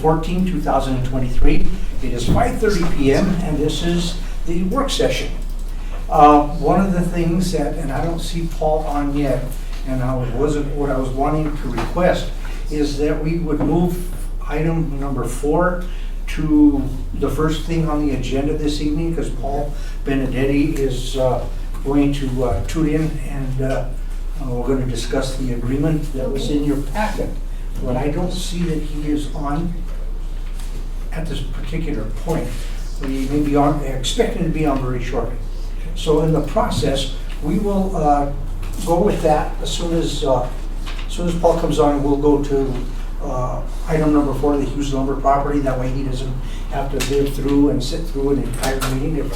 14, 2023. It is 5:30 p.m. and this is the work session. One of the things that, and I don't see Paul on yet, and what I was wanting to request is that we would move item number 4 to the first thing on the agenda this evening, because Paul Benedetti is going to tune in, and we're going to discuss the agreement that was in your packet. But I don't see that he is on at this particular point. He may be on, expecting to be on very shortly. So in the process, we will go with that as soon as Paul comes on. We'll go to item number 4, the Hughes Lumber property. That way he doesn't have to live through and sit through an entire meeting. If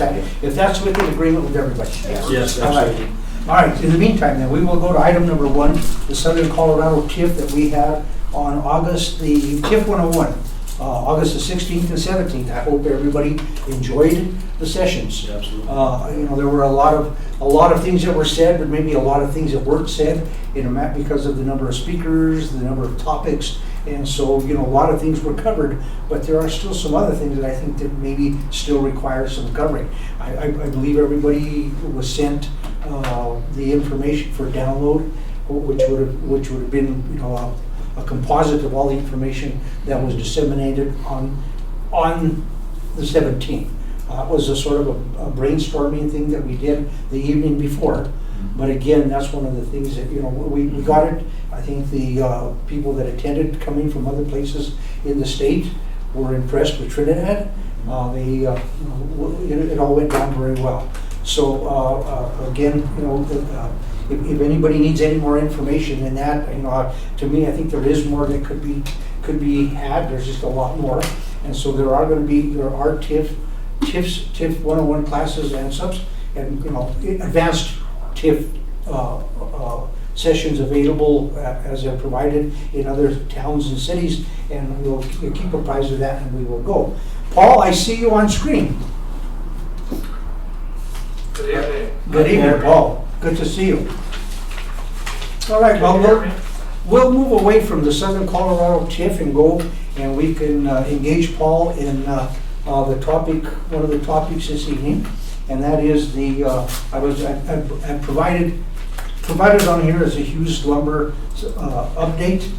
that's within agreement with everybody. Yes, absolutely. All right. In the meantime, then we will go to item number 1, the Southern Colorado TIF that we had on August the TIF 101. August the 16th and 17th. I hope everybody enjoyed the sessions. Yeah, absolutely. There were a lot of things that were said, but maybe a lot of things that weren't said because of the number of speakers, the number of topics, and so a lot of things were covered. But there are still some other things that I think that maybe still require some covering. I believe everybody was sent the information for download, which would have been a composite of all the information that was disseminated on the 17th. It was a sort of a brainstorming thing that we did the evening before. But again, that's one of the things that, we got it. I think the people that attended coming from other places in the state were impressed with Trinidad. It all went down very well. So again, if anybody needs any more information than that, to me, I think there is more that could be had. There's just a lot more, and so there are TIF 101 classes and subs, and advanced TIF sessions available as they're provided in other towns and cities, and we'll keep apprised of that, and we will go. Paul, I see you on screen. Good evening. Good evening, Paul. Good to see you. All right, well, we'll move away from the Southern Colorado TIF and go, and we can engage Paul in the topic, one of the topics this evening, and that is I provided on here as a Hughes Lumber update.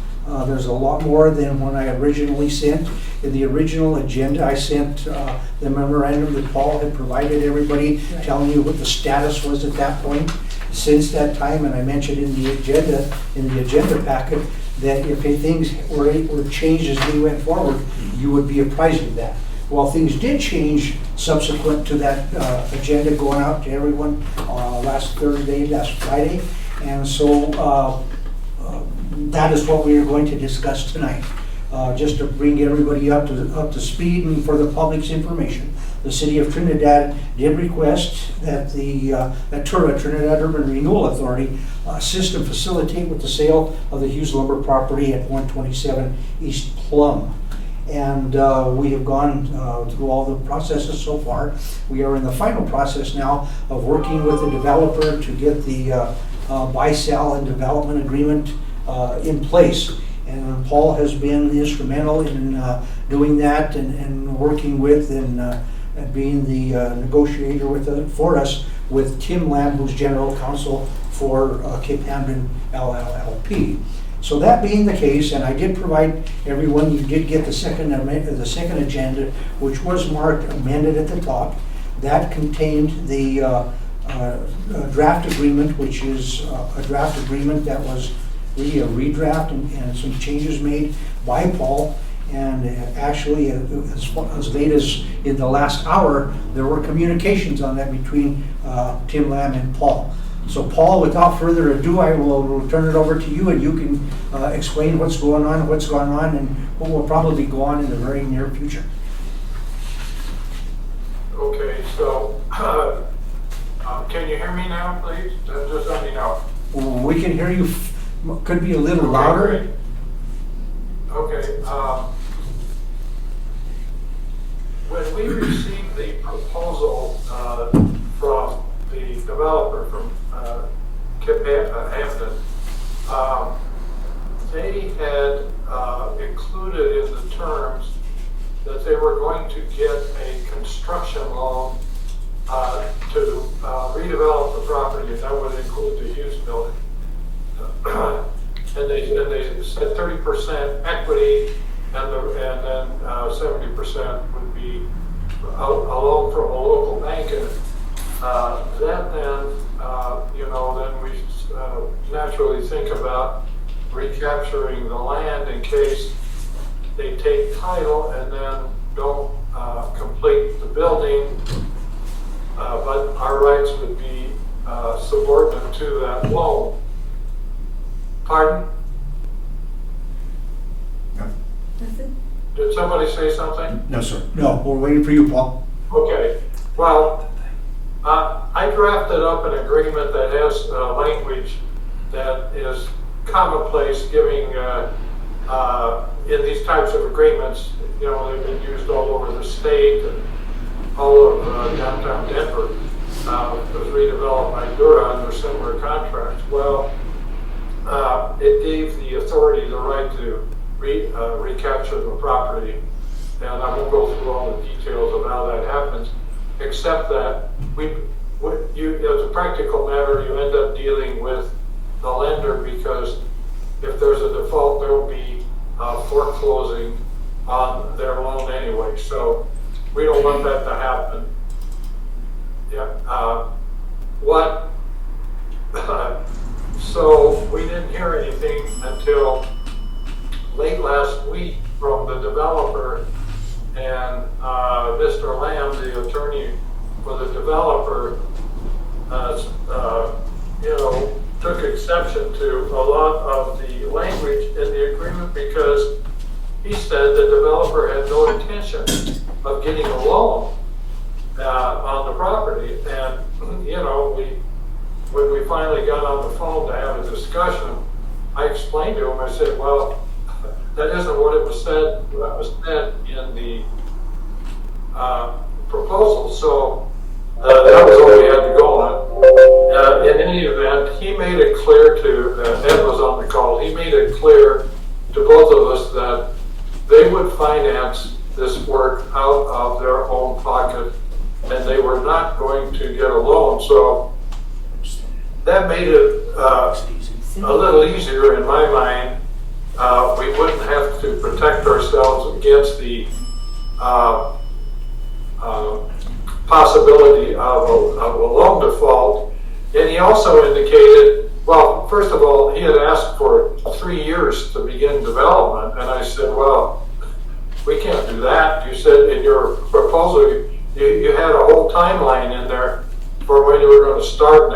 There's a lot more than when I originally sent. In the original agenda, I sent the memorandum that Paul had provided everybody, telling you what the status was at that point. Since that time, and I mentioned in the agenda packet, that if things were changed as we went forward, you would be apprised of that. Well, things did change subsequent to that agenda going out to everyone last Friday, and so that is what we are going to discuss tonight. Just to bring everybody up to speed and for the public's information, the City of Trinidad did request that that TURA, Trinidad Urban Renewal Authority, assist and facilitate with the sale of the Hughes Lumber property at 127 East Plum. And we have gone through all the processes so far. We are in the final process now of working with the developer to get the buy-sell and development agreement in place. And Paul has been instrumental in doing that and working with and being the negotiator for us with Tim Lamb, who's general counsel for Cape Hamden LLP. So that being the case, and I did provide everyone, you did get the second agenda, which was marked amended at the top. That contained the draft agreement, which is a draft agreement that was really a redraft and some changes made by Paul. And actually, as late as in the last hour, there were communications on that between Tim Lamb and Paul. So Paul, without further ado, I will turn it over to you, and you can explain what's going on, and what will probably go on in the very near future. Okay, so can you hear me now, please? Just let me know. We can hear you. Could be a little louder. Okay. When we received the proposal from the developer from Cape Hamden, they had included in the terms were going to get a construction loan to redevelop the property, and that would include the Hughes building. And they said 30% equity, and then 70% would be a loan from a local bank. And that then, then we naturally think about recapturing the land in case they take title and then don't complete the building, but our rights would be subordinate to that loan. Pardon? Nothing? Did somebody say something? No, sir. No, we're waiting for you, Paul. Okay, well, I drafted up an agreement that has language that is commonplace giving, in these types of agreements, they've been used all over the state and all of downtown Denver. Was redeveloped by TURA under similar contracts. Well, it gave the authority the right to recapture the property. And I won't go through all the details of how that happens, except that as a practical matter, you end up dealing with the lender, because if there's a default, there will be foreclosing on their loan anyway. So we don't want that to happen. Yeah. So we didn't hear anything until late last week from the developer, and Mr. Lamb, the attorney for the developer, took exception to a lot of the language in the agreement, because he said the developer had no intention of getting a loan on the property. And when we finally got on the phone to have a discussion, I explained to him, I said, well, that isn't what it was said. That was said in the proposal. So that was all we had to go on. In any event, he made it clear to, Ed was on the call, he made it clear to both of us that they would finance this work out of their own pocket, and they were not going to get a loan. So that made it a little easier in my mind. We wouldn't have to protect ourselves against the possibility of a loan default. And he also indicated, well, first of all, he had asked for 3 years to begin development. And I said, well, we can't do that. You said in your proposal, you had a whole timeline in there for when you were going to start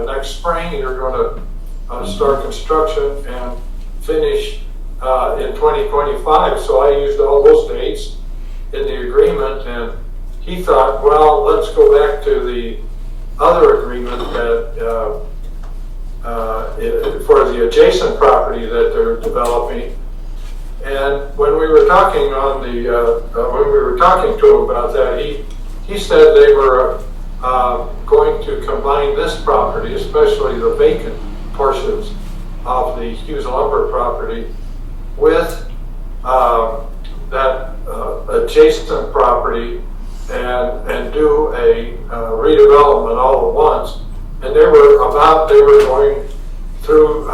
next spring. You're going to start construction and finish in 2025. So I used all those dates in the agreement, and he thought, well, let's go back to the other agreement that for the adjacent property that they're developing. And when we were talking to him about that, he said they were going to combine this property, especially the vacant portions of the Hughes lumber property, with that adjacent property, and do a redevelopment all at once. And they were going through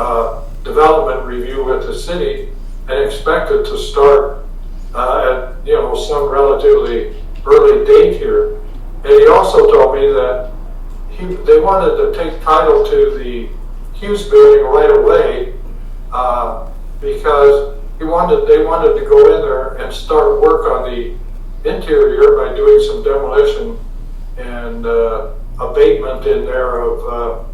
development review with the city, and expected to start at some relatively early date here. And he also told me that they wanted to take title to the Hughes building right away, because they wanted to go in there and start work on the interior by doing some demolition and abatement in there of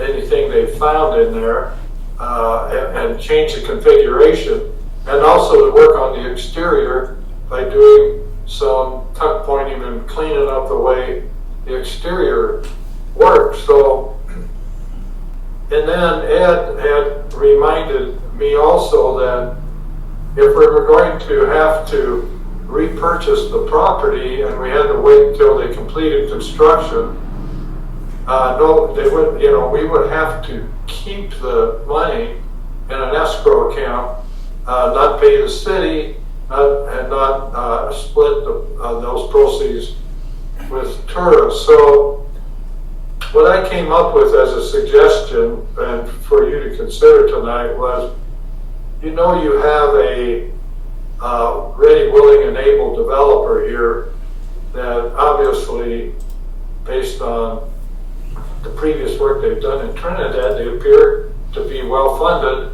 anything they found in there, and change the configuration, and also to work on the exterior by doing some tuck pointing and cleaning up the way the exterior works. So, and then Ed had reminded me also that if we were going to have to repurchase the property and we had to wait until they completed construction, no, they would, we would have to keep the money in an escrow account, not pay the city, and not split those proceeds with TURA. So what I came up with as a suggestion, and for you to consider tonight, was, you know, you have a ready, willing, and able developer here that obviously, based on the previous work they've done in Trinidad, they appear to be well funded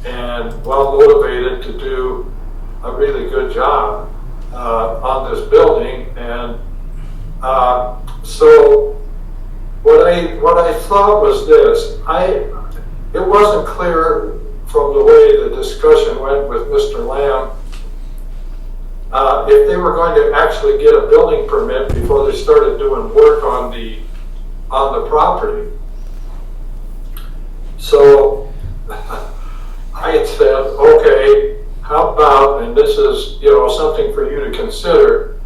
and well motivated to do a really good job on this building. And so what I thought was this: it wasn't clear from the way the discussion went with Mr. Lamb if they were going to actually get a building permit before they started doing work on the property. So I had said, okay, how about, and this is, you know, something for you to consider.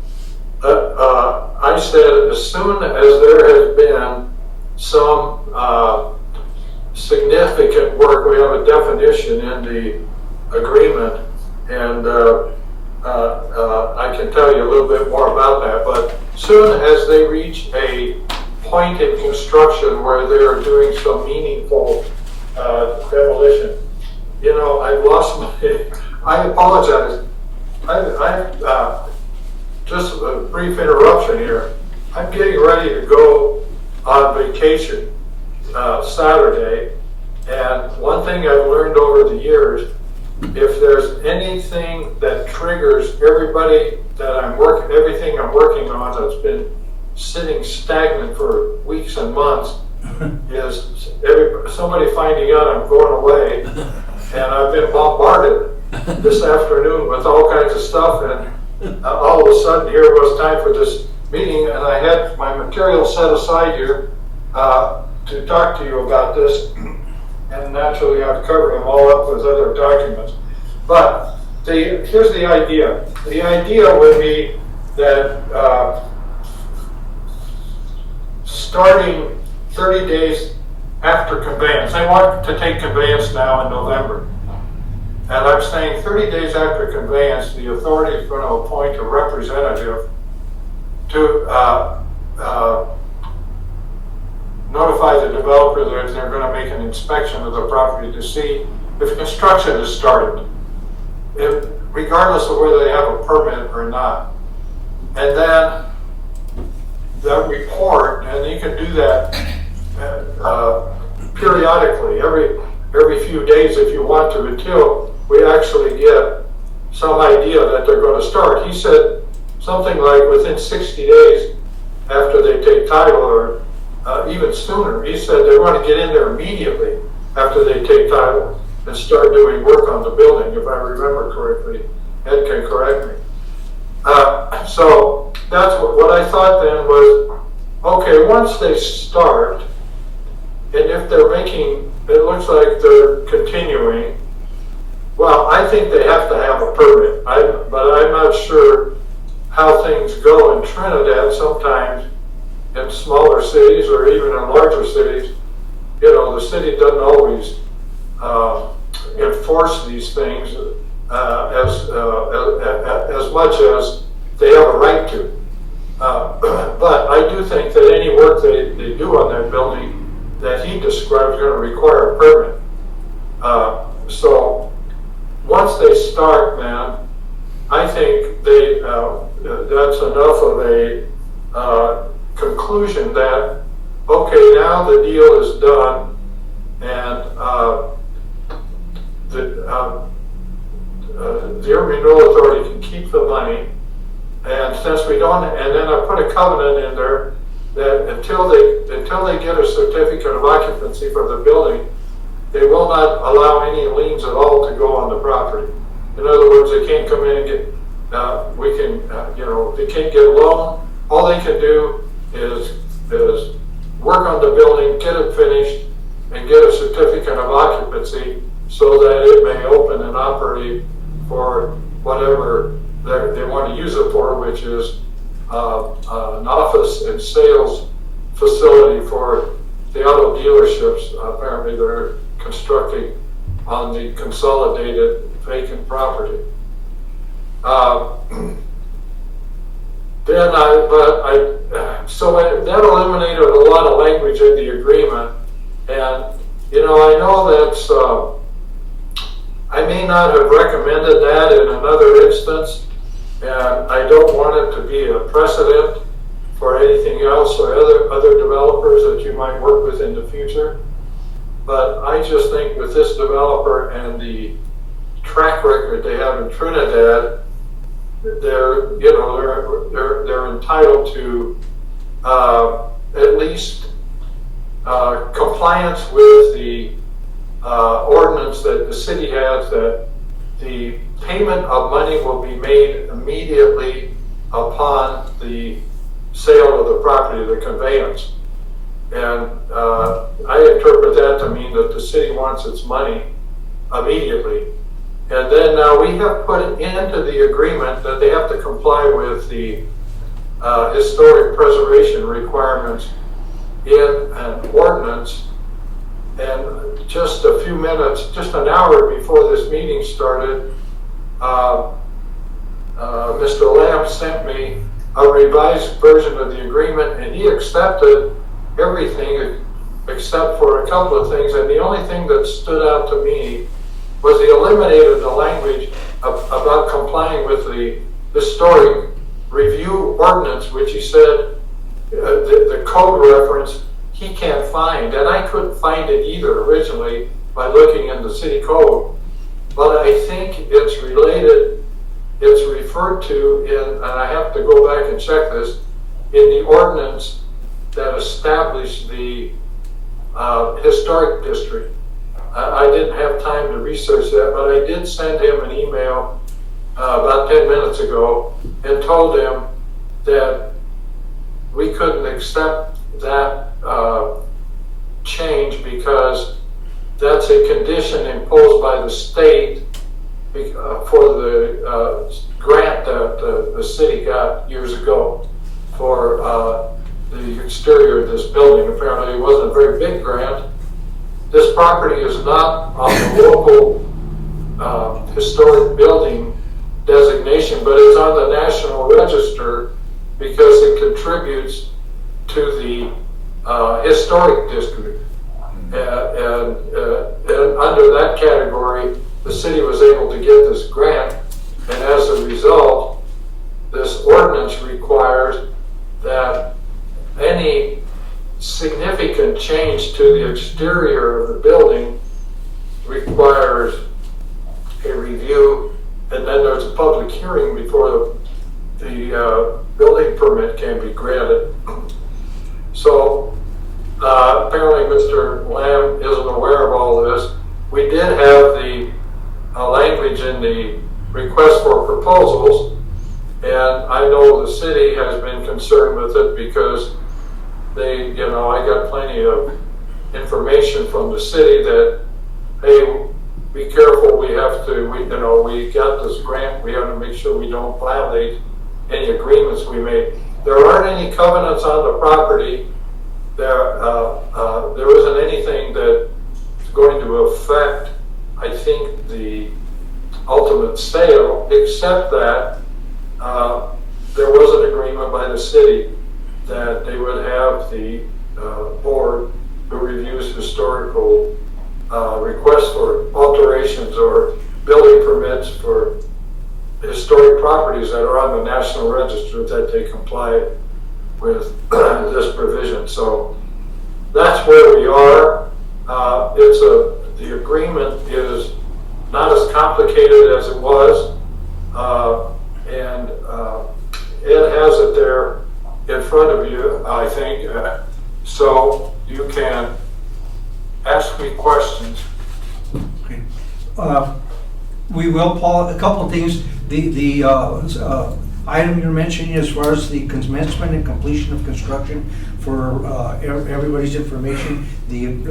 I said, as soon as there has been some significant work, we have a definition in the agreement, and I can tell you a little bit more about that, but soon as they reach a point in construction where they're doing some meaningful demolition, you know, I've lost my, I apologize. Just a brief interruption here. I'm getting ready to go on vacation Saturday, and one thing I've learned over the years, if there's anything that triggers everybody that everything I'm working on that's been sitting stagnant for weeks and months, is somebody finding out I'm going away. And I've been bombarded this afternoon with all kinds of stuff, and all of a sudden here was time for this meeting, and I had my material set aside here to talk to you about this, and naturally I've covered them all up with other documents. But here's the idea. The idea would be that starting 30 days after conveyance, they want to take conveyance now in November. And I'm saying 30 days after conveyance, the authority is going to appoint a representative to notify the developer that they're going to make an inspection of the property to see if construction is started, regardless of whether they have a permit or not. And then that report, and you can do that periodically, every few days if you want to, until we actually get some idea that they're going to start. He said something like within 60 days after they take title, or even sooner. He said they want to get in there immediately after they take title and start doing work on the building, if I remember correctly. Ed can correct me. So that's what I thought then was, okay, once they start, and if they're making, it looks like they're continuing, well, I think they have to have a permit. But I'm not sure how things go in Trinidad. Sometimes in smaller cities or even in larger cities, you know, the city doesn't always enforce these things as much as they have a right to. But I do think that any work they do on that building that he described is going to require a permit. So once they start, man, I think that's enough of a conclusion that, okay, now the deal is done, and the Renewal Authority can keep the money. And since we don't, and then I put a covenant in there that until they get a certificate of occupancy for the building, they will not allow any liens at all to go on the property. In other words, they can't come in and get, they can't get a loan. All they can do is work on the building, get it finished, and get a certificate of occupancy so that it may open and operate for whatever they want to use it for, which is an office and sales facility for the auto dealerships. Apparently they're constructing on the consolidated vacant property. that eliminated a lot of language in the agreement. And, I know that's, I may not have recommended that in another instance, and I don't want it to be a precedent for anything else or other developers that you might work with in the future. But I just think with this developer and the track record they have in Trinidad, they're entitled to at least compliance with the ordinance that the city has, that the payment of money will be made immediately upon the sale of the property, the conveyance. And I interpret that to mean that the city wants its money immediately. And then we have put into the agreement that they have to comply with the historic preservation requirements in an ordinance. And just a few minutes, just an hour before this meeting started, Mr. Lamb sent me a revised version of the agreement, and he accepted everything except for a couple of things. And the only thing that stood out to me was he eliminated the language about complying with the historic review ordinance, which he said the code reference he can't find. And I couldn't find it either originally by looking in the city code. But I think it's related, it's referred to in, and I have to go back and check this, in the ordinance that established the historic district. I didn't have time to research that, but I did send him an email about 10 minutes ago and told him that we couldn't accept that change because that's a condition imposed by the state for the grant that the city got years ago for the exterior of this building. Apparently it wasn't a very big grant. This property is not on the local historic building designation, but it's on the National Register because it contributes to the historic district. And under that category, the city was able to get this grant, and as a result, this ordinance requires that any significant change to the exterior of the building requires a review, and then there's a public hearing before the building permit can be granted. So apparently Mr. Lamb isn't aware of all this. We did have the language in the request for proposals, and I know the city has been concerned with it because they, I got plenty of information from the city that, hey, be careful, we got this grant, we have to make sure we don't violate any agreements we made. There aren't any covenants on the property. There isn't anything that's going to affect, I think, the ultimate sale, except that there was an agreement by the city that they would have the board who reviews historical requests for alterations or building permits for historic properties that are on the National Register, that they comply with this provision. So that's where we are. The agreement is not as complicated as it was, and Ed has it there in front of you, I think, so you can ask me questions. Okay. We will, Paul, a couple of things. The item you're mentioning as far as the commencement and completion of construction, for everybody's information,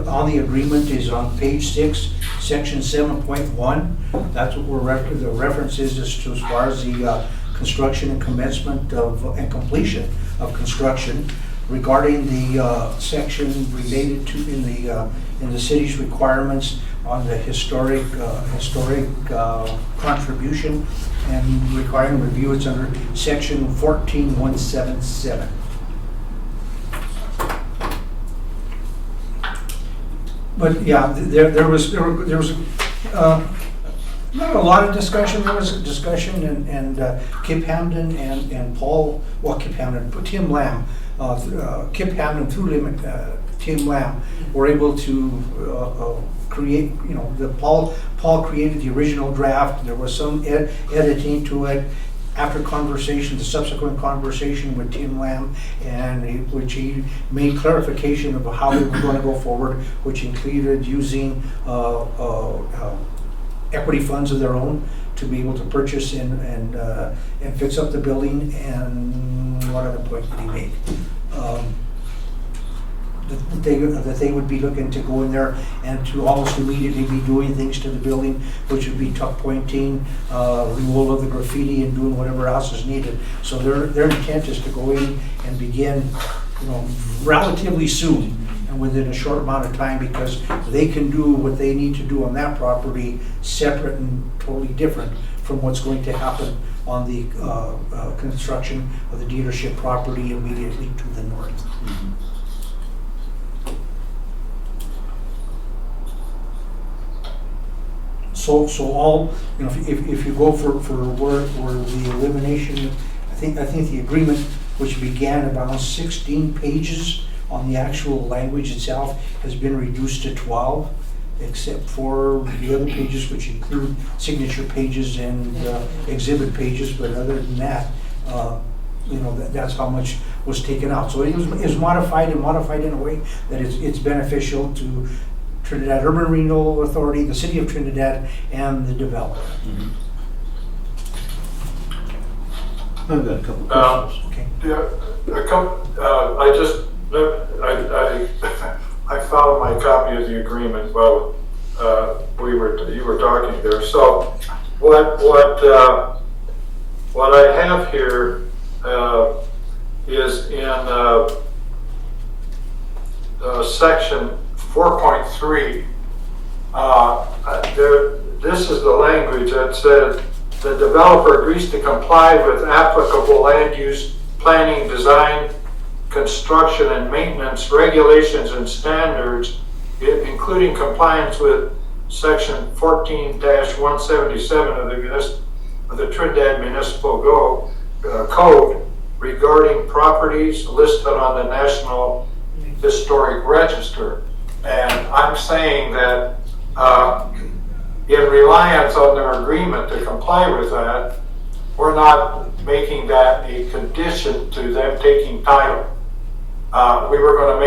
on the agreement is on page 6, section 7.1. That's what the reference is as far as the construction and commencement and completion of construction. Regarding the section related to in the city's requirements on the historic contribution and requiring review, it's under section 14177. But yeah, there was not a lot of discussion. There was discussion, and Kip Hamden and Paul, well, Kip Hamden, but Tim Lamb, Kip Hamden through Tim Lamb were able to create, you know, Paul created the original draft. There was some editing to it after the subsequent conversation with Tim Lamb, which he made clarification of how we were going to go forward, which included using equity funds of their own to be able to purchase and fix up the building. And what other point did he make? That they would be looking to go in there and to almost immediately be doing things to the building, which would be tuck pointing, removal of the graffiti, and doing whatever else is needed. So their intent is to go in and begin, you know, relatively soon and within a short amount of time, because they can do what they need to do on that property separate and totally different from what's going to happen on the construction of the dealership property immediately to the north. Mhm. So all, you know, if you go for where the elimination, I think the agreement, which began about 16 pages on the actual language itself, has been reduced to 12, except for the other pages, which include signature pages and exhibit pages. But other than that, you know, that's how much was taken out. So it was modified in a way that it's beneficial to Trinidad Urban Renewal Authority, the City of Trinidad, and the developer. Mhm. I've got a couple questions. Okay. Yeah, I found my copy of the agreement while you were talking there. So what I have here is in section 4.3. This is the language that says the developer agrees to comply with applicable land use planning, design, construction, and maintenance regulations and standards, including compliance with section 14-177 of the Trinidad Municipal Code regarding properties listed on the National Historic Register. And I'm saying that in reliance on their agreement to comply with that, we're not making that a condition to them taking title. We're going to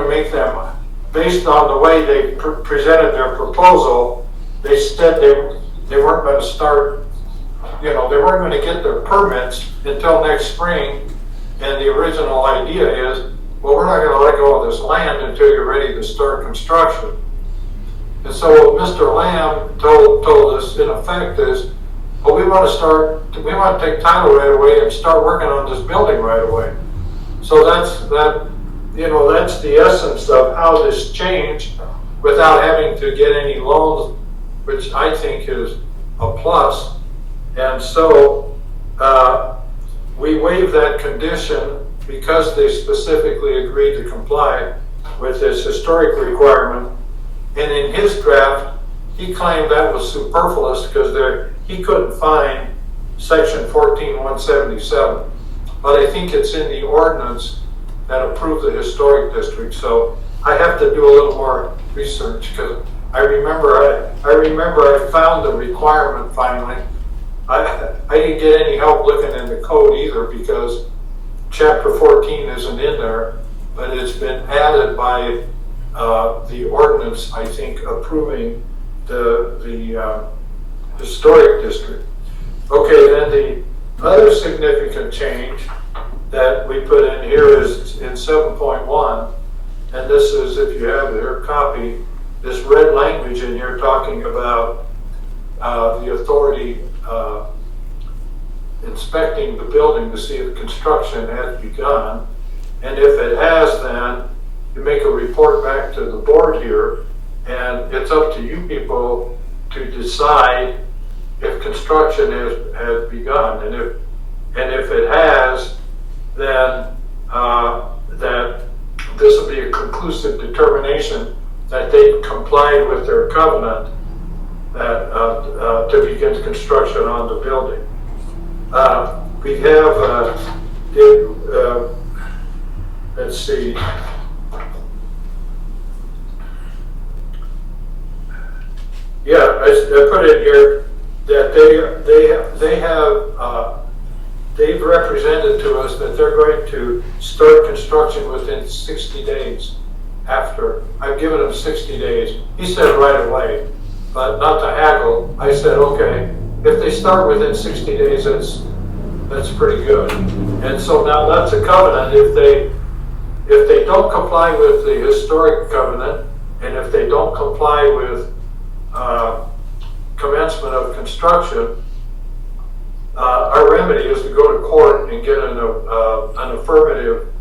make them, based on the way they presented their proposal, they said they weren't going to start, you know, they weren't going to get their permits until next spring. And the original idea is, well, we're not going to let go of this land until you're ready to start construction. And so what Mr. Lamb told us in effect is, well, we want to take title right away and start working on this building right away. So that's the essence of how this changed without having to get any loans, which I think is a plus. And so we waived that condition because they specifically agreed to comply with this historic requirement. And in his draft, he claimed that was superfluous because he couldn't find section 14-177. But I think it's in the ordinance that approved the historic district. So I have to do a little more research because I remember I found the requirement finally. I didn't get any help looking in the code either because chapter 14 isn't in there, but it's been added by the ordinance, I think, approving the historic district. Okay, then the other significant change that we put in here is in 7.1, and this is, if you have their copy, this red language in here talking about the authority inspecting the building to see if construction has begun, and if it has, then you make a report back to the board here, and it's up to you people to decide if construction has begun, and if it has, then that this will be a conclusive determination that covenant that, to begin construction on the building. We have, let's see. Yeah, I put in here that they've represented to us that they're going to start construction within 60 days after. I've given them 60 days. He said right away, but not to haggle. I said, okay, if they start within 60 days, that's pretty good. And so now that's a covenant. If they don't comply with the historic covenant, and if they don't comply with commencement of construction, our remedy is to go to court and get an affirmative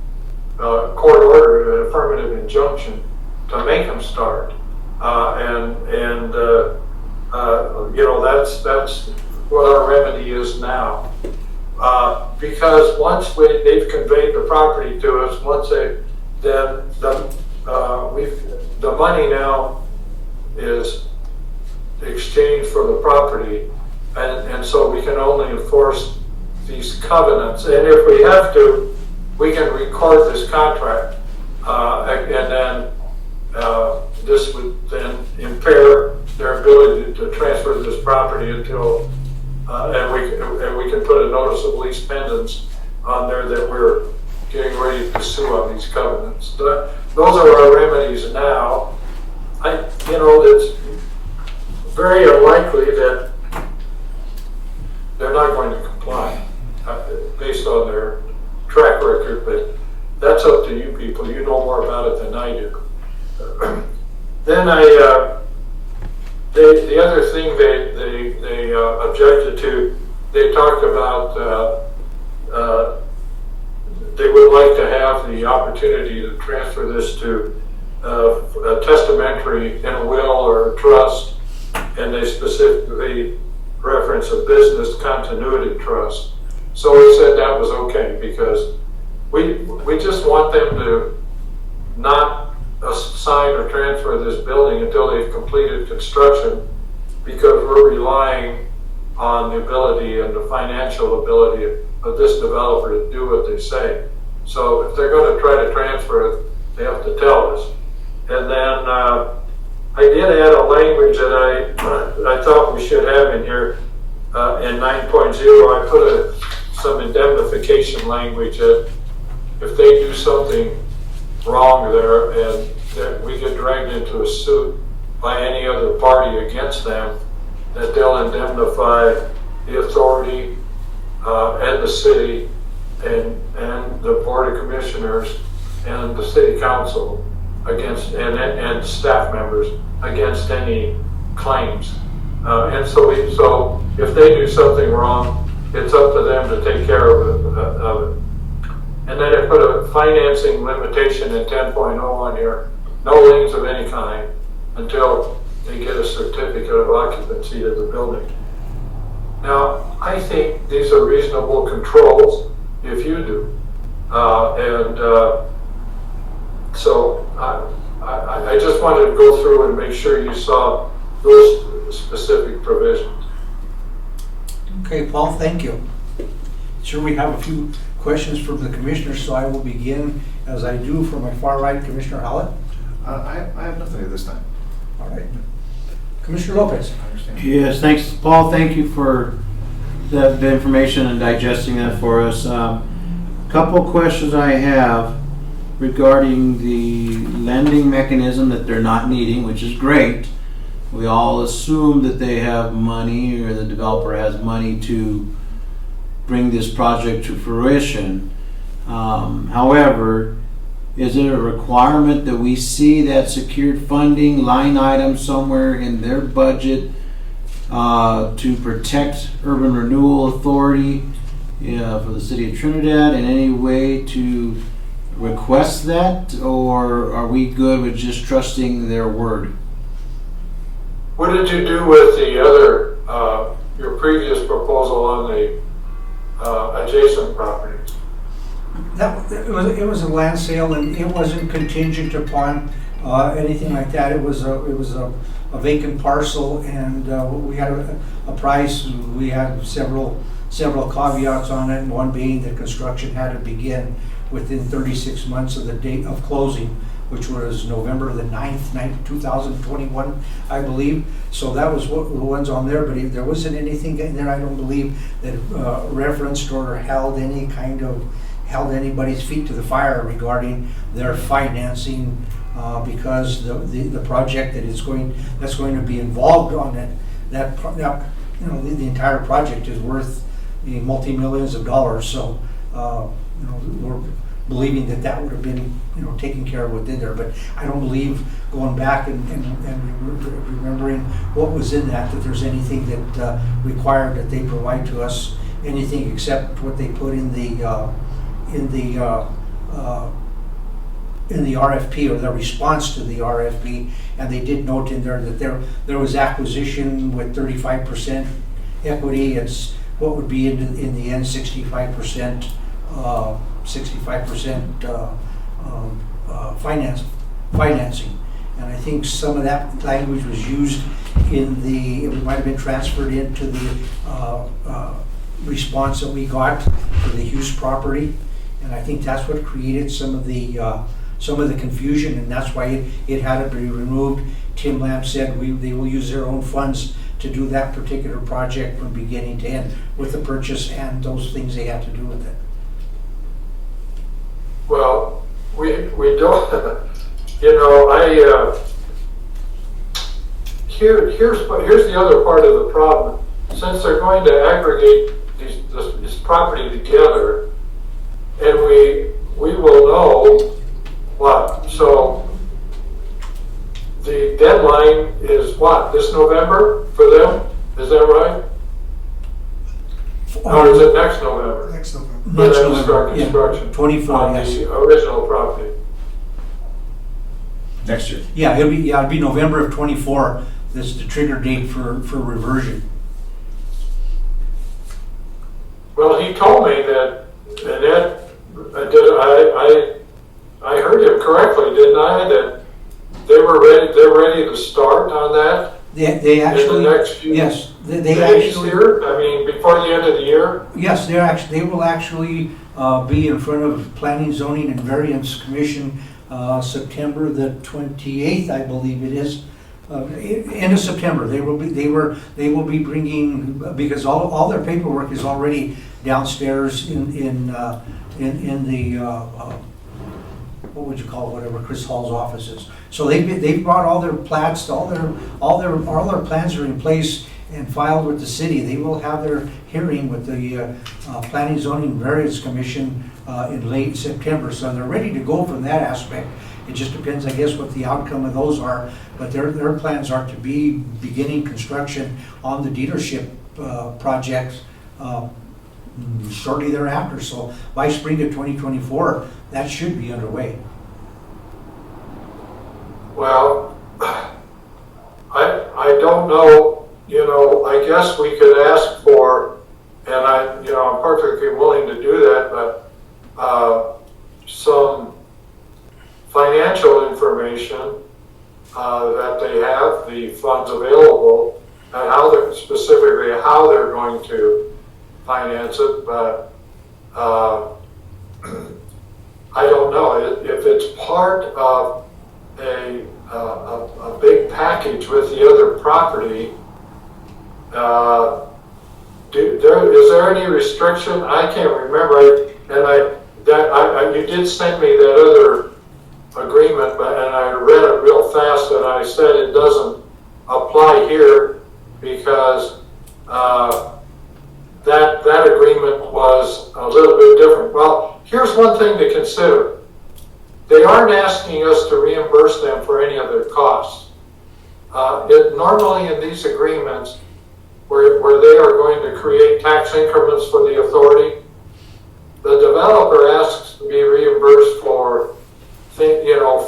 court order, an affirmative injunction to make them start. You know, that's what our remedy is now. Because once they've conveyed the property to us, the money now is exchanged for the property, and so we can only enforce these covenants. And if we have to, we can record this contract, and then this would then impair their ability to transfer this property until, and we can put a notice of lease pendants on there that we're getting ready to sue on these covenants. Those are our remedies now. It's very unlikely that they're not going to comply based on their track record, but that's up to you people. You know more about it than I do. Then the other thing they objected to, they talked about they would like to have the opportunity to transfer this to a testamentary in a will or a trust, and they specifically reference a business continuity trust. So we said that was okay, because we just want them to not assign or transfer this building until they've completed construction, because we're relying on the ability and the financial ability of this developer to do what they say. So if they're going to try to transfer it, they have to tell us. And then I did add a language that I thought we should have in here. In 9.0, I put some indemnification language that if they do something wrong there and that we get dragged into a suit by any other party against them, that they'll indemnify the authority and the city and the board of commissioners and the city council against and staff members against any claims. And so if they do something wrong, it's up to them to take care of it. And then I put a financing limitation in 10.0 on here, no liens of any kind until they get a certificate of occupancy of the building. Now, I think these are reasonable controls if you do. So I just wanted to go through and make sure you saw those specific provisions. Okay, Paul, thank you. Sure, we have a few questions from the commissioners, so I will begin as I do from my far right, Commissioner Howlett. I have nothing at this time. All right. Commissioner Lopez. I understand. Yes, thanks, Paul. Thank you for the information and digesting that for us. Couple questions I have regarding the lending mechanism that they're not needing, which is great. We all assume that they have money, or the developer has money to bring this project to fruition. However, is it a requirement that we see that secured funding line item somewhere in their budget to protect Urban Renewal Authority for the city of Trinidad in any way to request that, or are we good with just trusting their word? What did you do with the other, your previous proposal on the adjacent properties? It was a land sale, and it wasn't contingent upon anything like that. It was a vacant parcel, and we had a price. We had several caveats on it, and one being that construction had to begin within 36 months of the date of closing, which was November the 9th, 2021, I believe. So that was what the ones on there, but there wasn't anything in there, I don't believe, that referenced or held anybody's feet to the fire regarding their financing, because the project that's going to be involved on it, the entire project is worth multi-millions of dollars. So we're believing that would have been taken care of within there. But I don't believe, going back and remembering what was in that there's anything that required that they provide to us anything except what they put in the RFP, or the response to the RFP. And they did note in there that there was acquisition with 35% equity. It's what would be in the end 65% financing. And I think some of that language was used it might have been transferred into the response that we got for the Hughes property. And I think that's what created some of the confusion, and that's why it had to be removed. Tim Lamb said they will use their own funds to do that particular project from beginning to end, with the purchase and those things they had to do with it. Well, we don't, here's the other part of the problem. Since they're going to aggregate this property together, and we will know what. So the deadline is what, this November for them? Is that right? Or is it next November? Next November. For them to start construction 24, on yes. the original property. Next year. Yeah, it'll be November of 24. This is the trigger date for reversion. Well, he told me that, and that I heard him correctly, didn't I? That they're ready to start on that. They actually, in the next few yes, they days actually here. I mean, before the end of the year. Yes, they will actually be in front of Planning, Zoning, and Variance Commission September the 28th, I believe it is. End of September. They will be bringing, because all their paperwork is already downstairs in the what would you call it, whatever Chris Hall's office is. So they've brought all their plats, all their plans are in place and filed with the city. They will have their hearing with the Planning, Zoning, and Variance Commission in late September. So they're ready to go from that aspect. It just depends, I guess, what the outcome of those are. But their plans are to be beginning construction on the dealership projects shortly thereafter. So by spring of 2024, that should be underway. Well, I don't know. I guess we could ask for, and I'm perfectly willing to do that, but some financial information that they have, the funds available, and specifically how they're going to finance it. But I don't know if it's part of a big package with the other property. Is there any restriction? I can't remember. And you did send me that other agreement, and I read it real fast, and I said it doesn't apply here because that agreement was a little bit different. Well, here's one thing to consider. They aren't asking us to reimburse them for any of their costs. Normally in these agreements, where they are going to create tax increments for the authority, the developer asks to be reimbursed for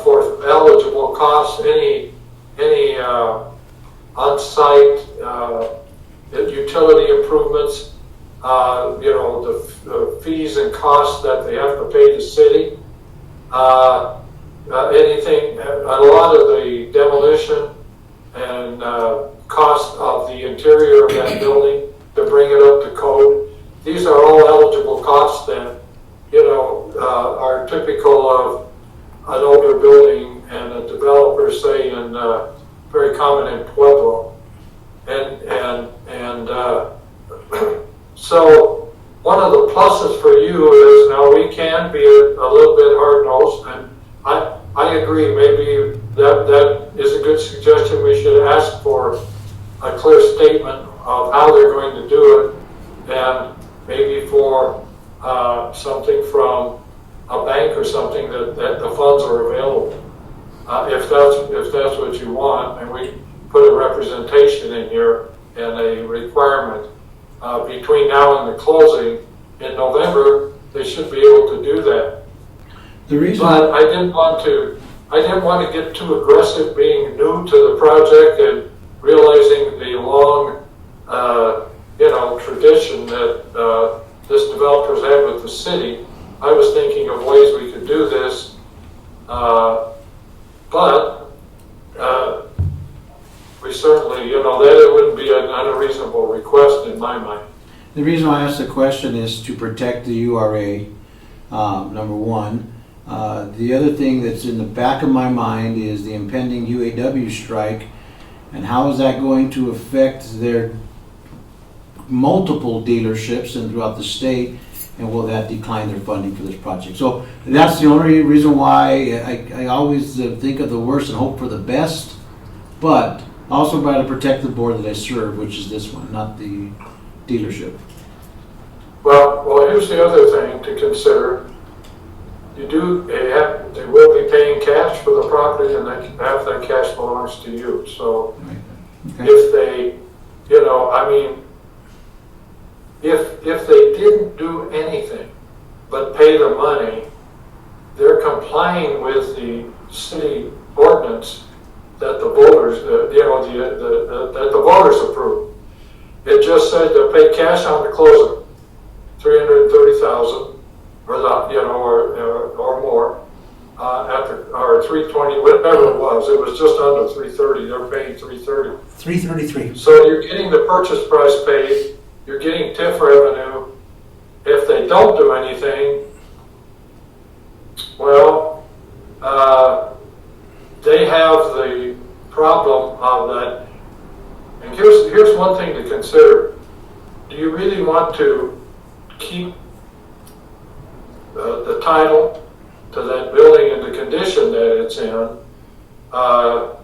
for eligible costs, any on-site utility improvements, the fees and costs that they have to pay the city. anything, a lot of the demolition and cost of the interior of that building to bring it up to code. These are all eligible costs that, are typical of an older building and a developer, say, in very common in Pueblo. And so one of the pluses for you is now we can be a little bit hard-nosed, and I agree, maybe that is a good suggestion. We should ask for a clear statement of how they're going to do it, and maybe for something from a bank or something that the funds are available. If that's what you want, and we put a representation in here and a requirement between now and the closing in November, they should be able to do that. The reason But I didn't want to get too aggressive being new to the project and realizing the long, tradition that this developer's had with the city. I was thinking of ways we could do this, but we certainly, that it wouldn't be an unreasonable request in my mind. The reason why I asked the question is to protect the URA, number one. The other thing that's in the back of my mind is the impending UAW strike, and how is that going to affect their multiple dealerships and throughout the state, and will that decline their funding for this project? So that's the only reason why I always think of the worst and hope for the best, but also try to protect the board that I serve, which is this one, not the dealership. Well, here's the other thing to consider. They will be paying cash for the property, and half that cash belongs to you. So Okay. if they, if they didn't do anything but pay the money, they're complying with the city ordinance that the voters, that the voters approved. It just said to pay cash on the closing, $330,000, or more, or 320, whatever it was. It was just under 330. They're paying 330. 333. So you're getting the purchase price paid. You're getting TIF revenue. If they don't do anything, well, they have the problem of that. And here's one thing to consider. Do you really want to keep the title to that building in the condition that it's in? I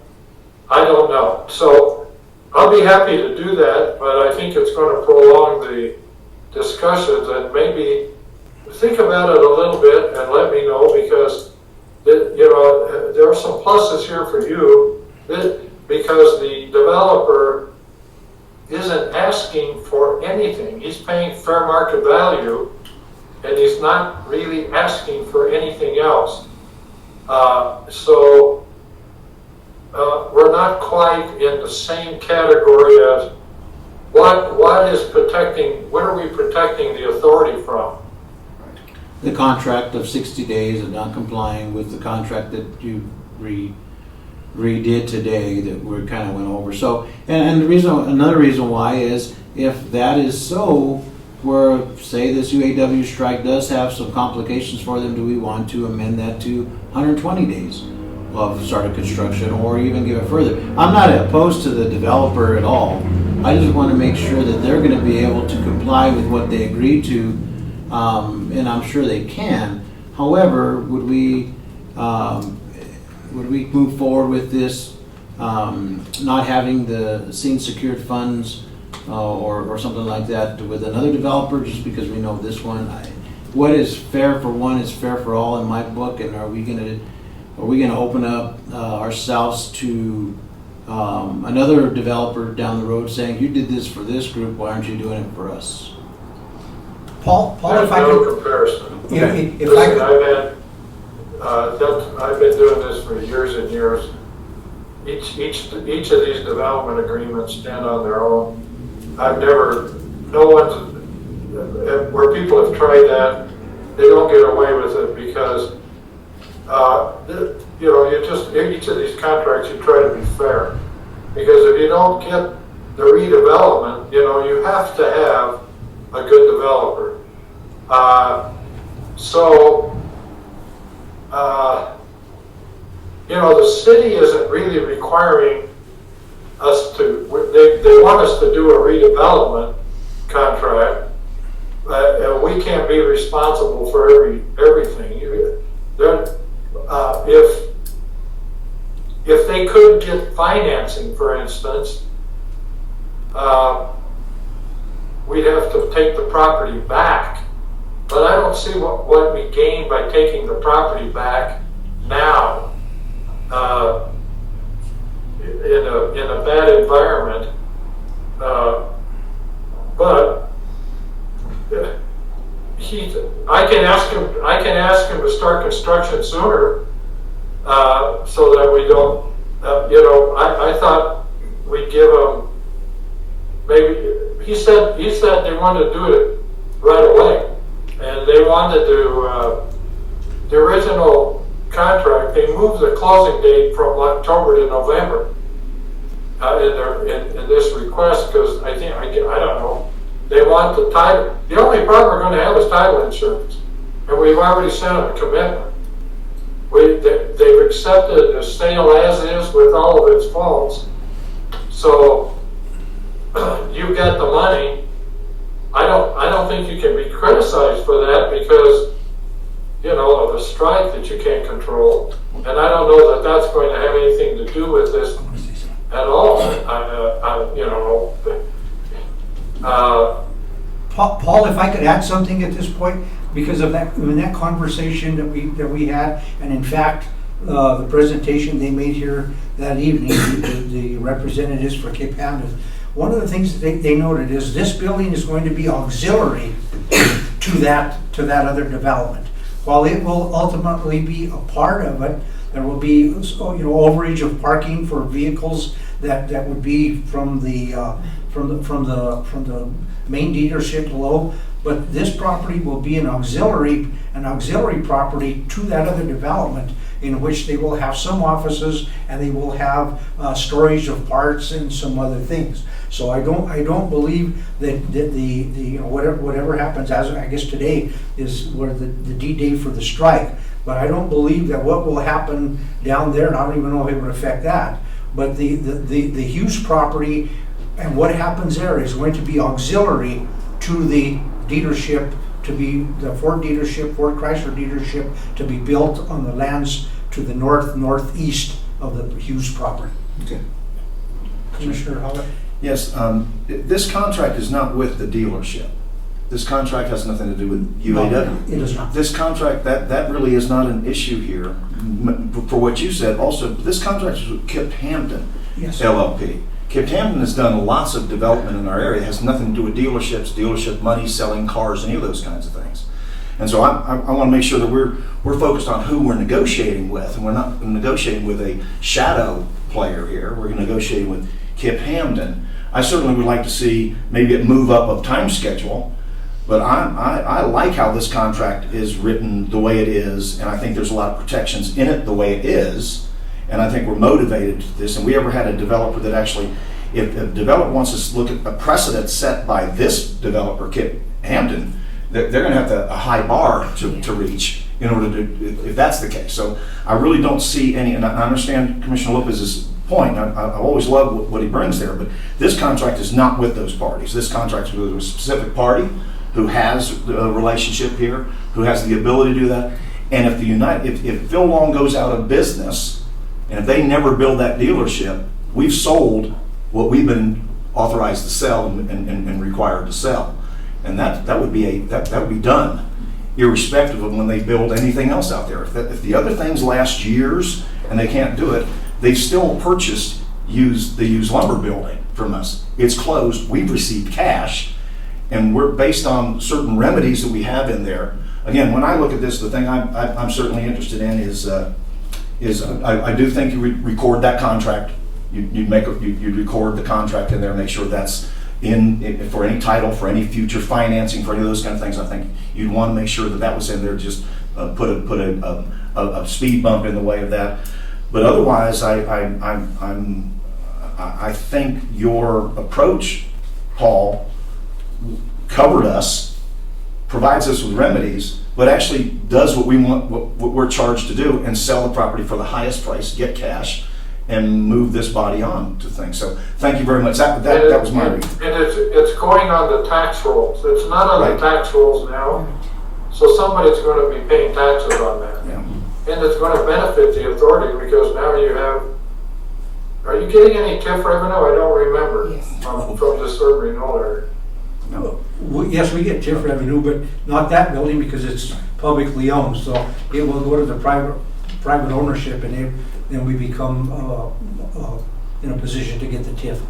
don't know. So I'll be happy to do that, but I think it's going to prolong the discussions, and maybe think about it a little bit and let me know, because there are some pluses here for you, because the developer isn't asking for anything. He's paying fair market value, and he's not really asking for anything else. So we're not quite in the same category as what are we protecting the authority from? The contract of 60 days of not complying with the contract that you redid today that we kind of went over. So, and another reason why is, if that is so, where say this UAW strike does have some complications for them, do we want to amend that to 120 days of start of construction, or even give it further? I'm not opposed to the developer at all. I just want to make sure that they're going to be able to comply with what they agreed to, and I'm sure they can. However, would we move forward with this, not having the scene secured funds or something like that with another developer, just because we know this one? What is fair for one is fair for all in my book, and are we going to open up ourselves to another developer down the road saying, you did this for this group, why aren't you doing it for us? Paul, There's if I no could, comparison. if Listen, I I've been doing this for years and years. Each of these development agreements stand on their own. Where people have tried that, they don't get away with it, because you just, each of these contracts, you try to be fair. Because if you don't get the redevelopment, you have to have a good developer. The city isn't really requiring us to, they want us to do a redevelopment contract, and we can't be responsible for everything. If they could get financing, for instance, we'd have to take the property back. But I don't see what we gain by taking the property back now in a bad environment. But I can ask him to start construction sooner, so that we don't. I thought we'd give him maybe. He said they wanted to do it right away. And they wanted to, the original contract, they moved the closing date from October to November in this request, because I don't know, they want the title. The only problem we're going to have is title insurance, and we've already sent them a commitment. They've accepted the sale as is with all of its faults. So you got the money. I don't think you can be criticized for that because, of a strike that you can't control. And I don't know that that's going to have anything to do with this at all. Paul, if I could add something at this point, because of that, in that conversation that we had, and in fact, the presentation they made here that evening, the representatives for Cape Hampton, one of the things that they noted is this building is going to be auxiliary to that other development. While it will ultimately be a part of it, there will be overage of parking for vehicles that would be from the main dealership below. But this property will be an auxiliary property to that other development, in which they will have some offices and they will have storage of parts and some other things. So I don't believe that the whatever happens, as I guess today is where the D-Day for the strike. But I don't believe that what will happen down there, and I don't even know if it would affect that, but the Hughes property and what happens there is going to be auxiliary to the dealership, to be the Ford Chrysler dealership, to be built on the lands to the northeast of the Hughes property. Okay. Commissioner Howard? Yes, this contract is not with the dealership. This contract has nothing to do with UAW. No, it is not. This contract, that really is not an issue here. For what you said, also, this contract is with Kip Hampton, Yes. LLP. Kip Hampton has done lots of development in our area. It has nothing to do with dealerships, dealership money, selling cars, any of those kinds of things. And so I want to make sure that we're focused on who we're negotiating with, and we're not negotiating with a shadow player here. We're negotiating with Kip Hampton. I certainly would like to see maybe it move up of time schedule, but I like how this contract is written the way it is, and I think there's a lot of protections in it the way it is, and I think we're motivated to this. And we ever had a developer that actually, if a developer wants us to look at a precedent set by this developer, Kip Hampton, they're going to have a high bar to reach in order to, if that's the case. So I really don't see any, and I understand Commissioner Lopez's point. I always love what he brings there, but this contract is not with those parties. This contract is with a specific party who has a relationship here, who has the ability to do that. And if Phil Long goes out of business, and if they never build that dealership, we've sold what we've been authorized to sell and required to sell. And that would be done, irrespective of when they build anything else out there. If the other things last years and they can't do it, they've still purchased the used lumber building from us. It's closed. We've received cash, and we're based on certain remedies that we have in there. Again, when I look at this, the thing I'm certainly interested in is I do think you record that contract. You'd record the contract in there, make sure that's for any title, for any future financing, for any of those kind of things. I think you'd want to make sure that that was in there, just put a speed bump in the way of that. But otherwise, I think your approach, Paul, covered us, provides us with remedies, but actually does what we want, what we're charged to do, and sell the property for the highest price, get cash, and move this body on to things. So thank you very much. That was my reading. And it's going on the tax rolls. It's not on the tax rolls now. So somebody's going to be paying taxes on that. Yeah. And it's going to benefit the authority because now you have, are you getting any TIF revenue? I don't remember. Yes. From this urban renewal area. No. Yes, we get TIF revenue, but not that building because it's publicly owned, so it will go to the private ownership, and then we become in a position to get the TIF.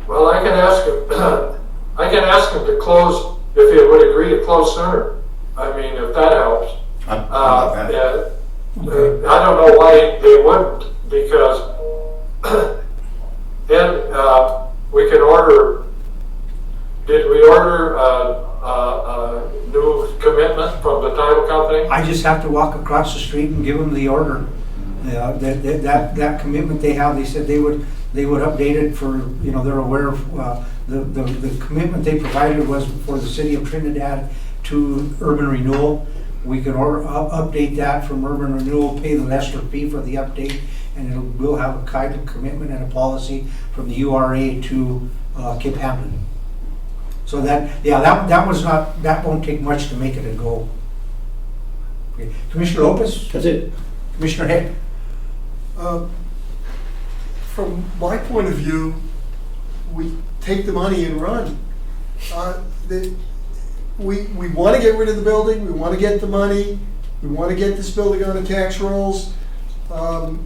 Well, I can ask him, I can ask him to close, if he would agree to close sooner. I mean, if that helps. I like that. Okay. I don't know why they wouldn't, because then we can order, did we order a new commitment from the title company? I just have to walk across the street and give them the order. That commitment they have, they said they would update it for, they're aware of, the commitment they provided was for the city of Trinidad to urban renewal. We can update that from urban renewal, pay the lesser fee for the update, and we'll have a kind of commitment and a policy from the URA to Cape Hampton. So that won't take much to make it a go. Okay. Commissioner Lopez? That's it. Commissioner Heck? From my point of view, we take the money and run. We want to get rid of the building, we want to get the money, we want to get this building on the tax rolls. Paul,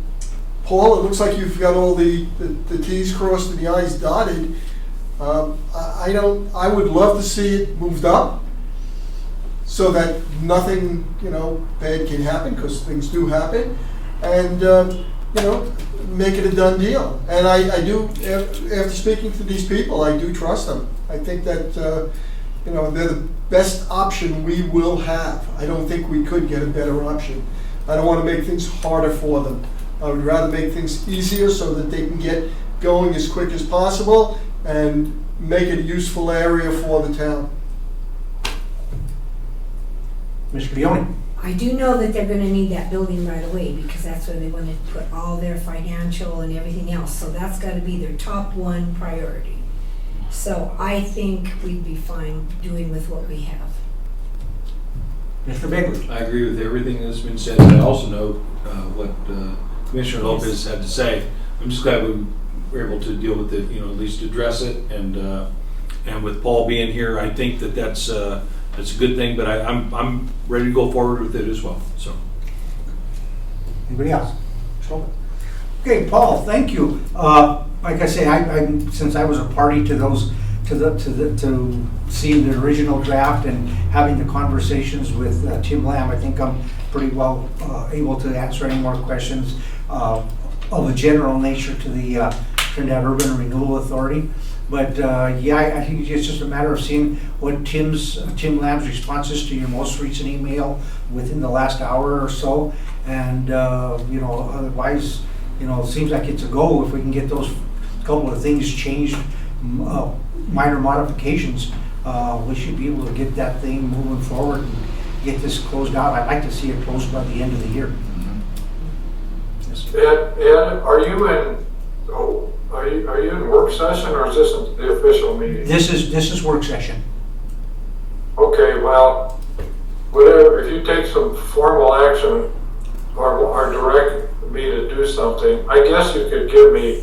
it looks like you've got all the T's crossed and the I's dotted. I would love to see it moved up so that nothing, bad can happen, because things do happen, and make it a done deal. And I do, after speaking to these people, I do trust them. I think that they're the best option we will have. I don't think we could get a better option. I don't want to make things harder for them. I would rather make things easier so that they can get going as quick as possible and make it a useful area for the town. Mr. Leone? I do know that they're gonna need that building right away, because that's where they wanna put all their financial and everything else, so that's gotta be their top one priority. So I think we'd be fine doing with what we have. Mr. Bagley? I agree with everything that's been said. I also know what Commissioner Lopez had to say. I'm just glad we were able to deal with it, at least address it. And with Paul being here, I think that's a good thing. But I'm ready to go forward with it as well. So. Anybody else? Okay, Paul, thank you. Like I say, since I was a party to those, to seeing the original draft and having the conversations with Tim Lamb, I think I'm pretty well able to answer any more questions of a general nature to the Trinidad Urban Renewal Authority. But I think it's just a matter of seeing what Tim Lamb's responses to your most recent email within the last hour or so, and otherwise, it seems like it's a go if we can get those couple of things changed, minor modifications. We should be able to get that thing moving forward and get this closed out. I'd like to see it closed by the end of the year. Ed, are you in work session, or is this the official meeting? This is work session. Okay, well, whatever, if you take some formal action or direct me to do something, I guess you could give me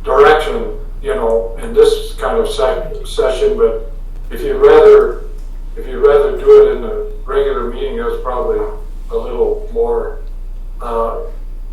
direction, in this kind of session, but if you'd rather do it in a regular meeting, that's probably a little more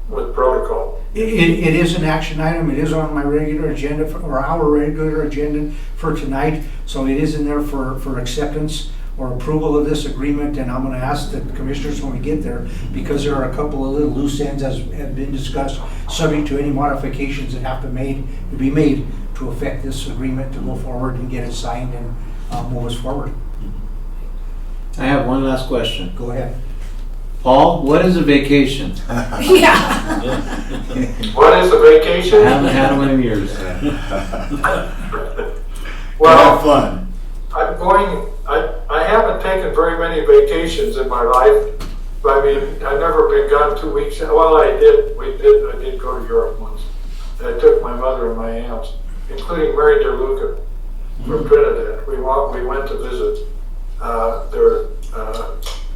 with protocol. It is an action item. It is on my regular agenda, or our regular agenda for tonight. So it is in there for acceptance or approval of this agreement. And I'm going to ask the commissioners when we get there, because there are a couple of little loose ends, as have been discussed, subject to any modifications that have to be made to affect this agreement to go forward and get it signed and move us forward. I have one last question. Go ahead. Paul, what is a vacation? Yeah. What is a I vacation? haven't had one in years. Well, Have fun. I haven't taken very many vacations in my life. I mean, I've never been gone 2 weeks. Well, I did go to Europe once. I took my mother and my aunts, including Mary DeLuca from Trinidad. We went to visit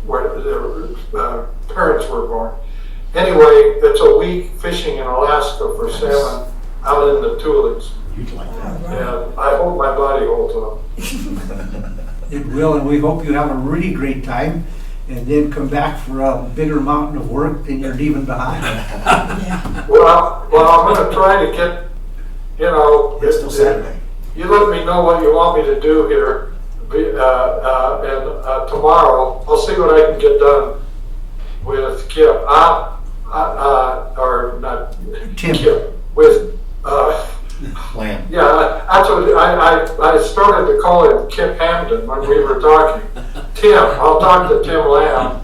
where their parents were born. Anyway, it's a week fishing in Alaska for salmon out in the Tulies. You'd like that. And I hope my body holds up. It will, and we hope you have a really great time and then come back for a bigger mountain of work than you're leaving behind. Yeah. Well, I'm going to try to get, It's still Saturday. You let me know what you want me to do here, and tomorrow I'll see what I can get done with Kip. Or not Tim. Kip, with Lamb. yeah. Actually, I started to call him Kip Hamden when we were talking. Tim, I'll talk to Tim Lamb.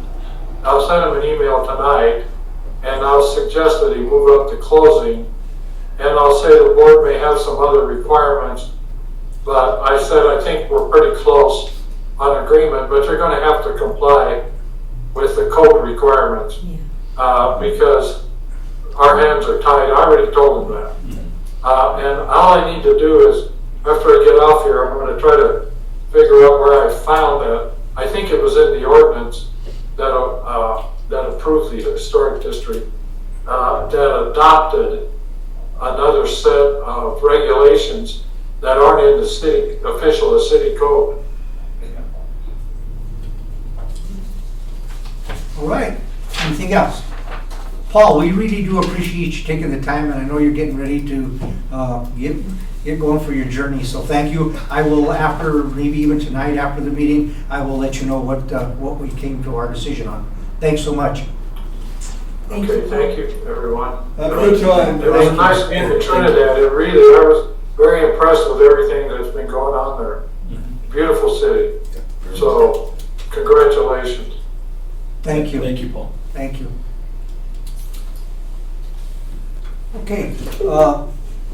I'll send him an email tonight, and I'll suggest that he move up to closing. And I'll say the board may have some other requirements, but I said I think we're pretty close on agreement, but you're going to have to comply with the code requirements because our hands are tied. I already told them that. And all I need to do is, after I get off here, I'm going to try to figure out where I found that. I think it was in the ordinance that approved the historic district that adopted another set of regulations that aren't in the city official city code. All right, anything else? Paul, we really do appreciate you taking the time, and I know you're getting ready to get going for your journey, so thank you. I will, after, maybe even tonight after the meeting, I will let you know what we came to our decision on. Thanks so much. Okay, thank you, everyone. Have a good time. It was nice being in Trinidad. I was very impressed with everything that's been going on there. Beautiful city. So, congratulations. Thank you. Thank you, Paul. Thank you. Okay,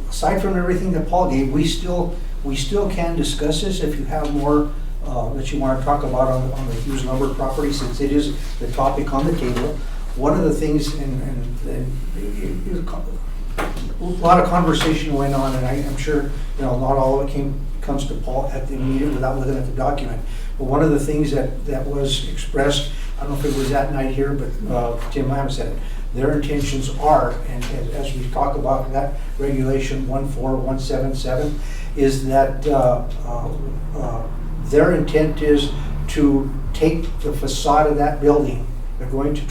aside from everything that Paul gave, we still can discuss this if you have more that you want to talk about on the Hughes Lumber property, since it is the topic on the table. One of the things, and a lot of conversation went on, and I'm sure not all of it comes to Paul at the meeting without looking at the document. But one of the things that was expressed, I don't know if it was that night here, but Tim Lamb said it. Their intentions are, and as we talk about that regulation 14177, is that their intent is to take the facade of that building. They're going to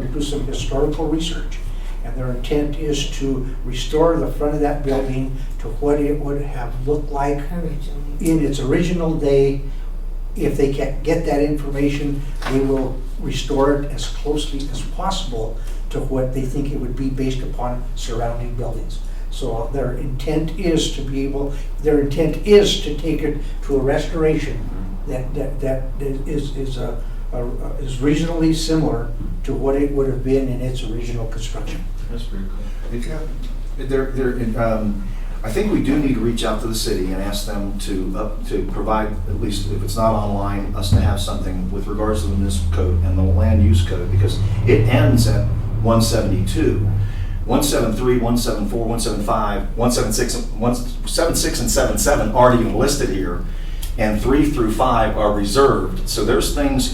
do some historical research, and their intent is to restore the front of that building to what it would have looked like in its original day. If they can get that information, they will restore it as closely as possible to what they think it would be based upon surrounding buildings. So their intent is to take it to a restoration that is reasonably similar to what it would have been in its original construction. That's pretty cool. I think we do need to reach out to the city and ask them to provide, at least if it's not online, us to have something with regards to the municipal code and the land use code, because it ends at 172. 173, 174, 175, 176, 176 and 77 aren't even listed here, and 3 through 5 are reserved. So there's things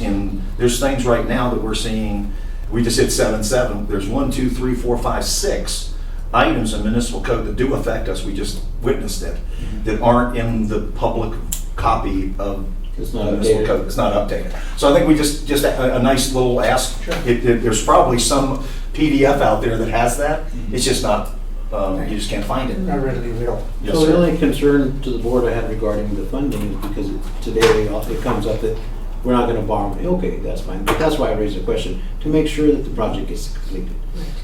right now that we're seeing. We just hit 77. There's 1, 2, 3, 4, 5, 6 items in municipal code that do affect us. We just witnessed it, that aren't in the public copy of It's not municipal updated. code. It's not updated. So I think we just a nice little ask. Sure. There's probably some PDF out there that has that. It's just not. You just can't find it. Not readily available. Yes, So the sir. only concern to the board I had regarding the funding is because today it comes up that we're not going to borrow money. Okay, that's fine. But that's why I raised the question, to make sure that the project gets completed.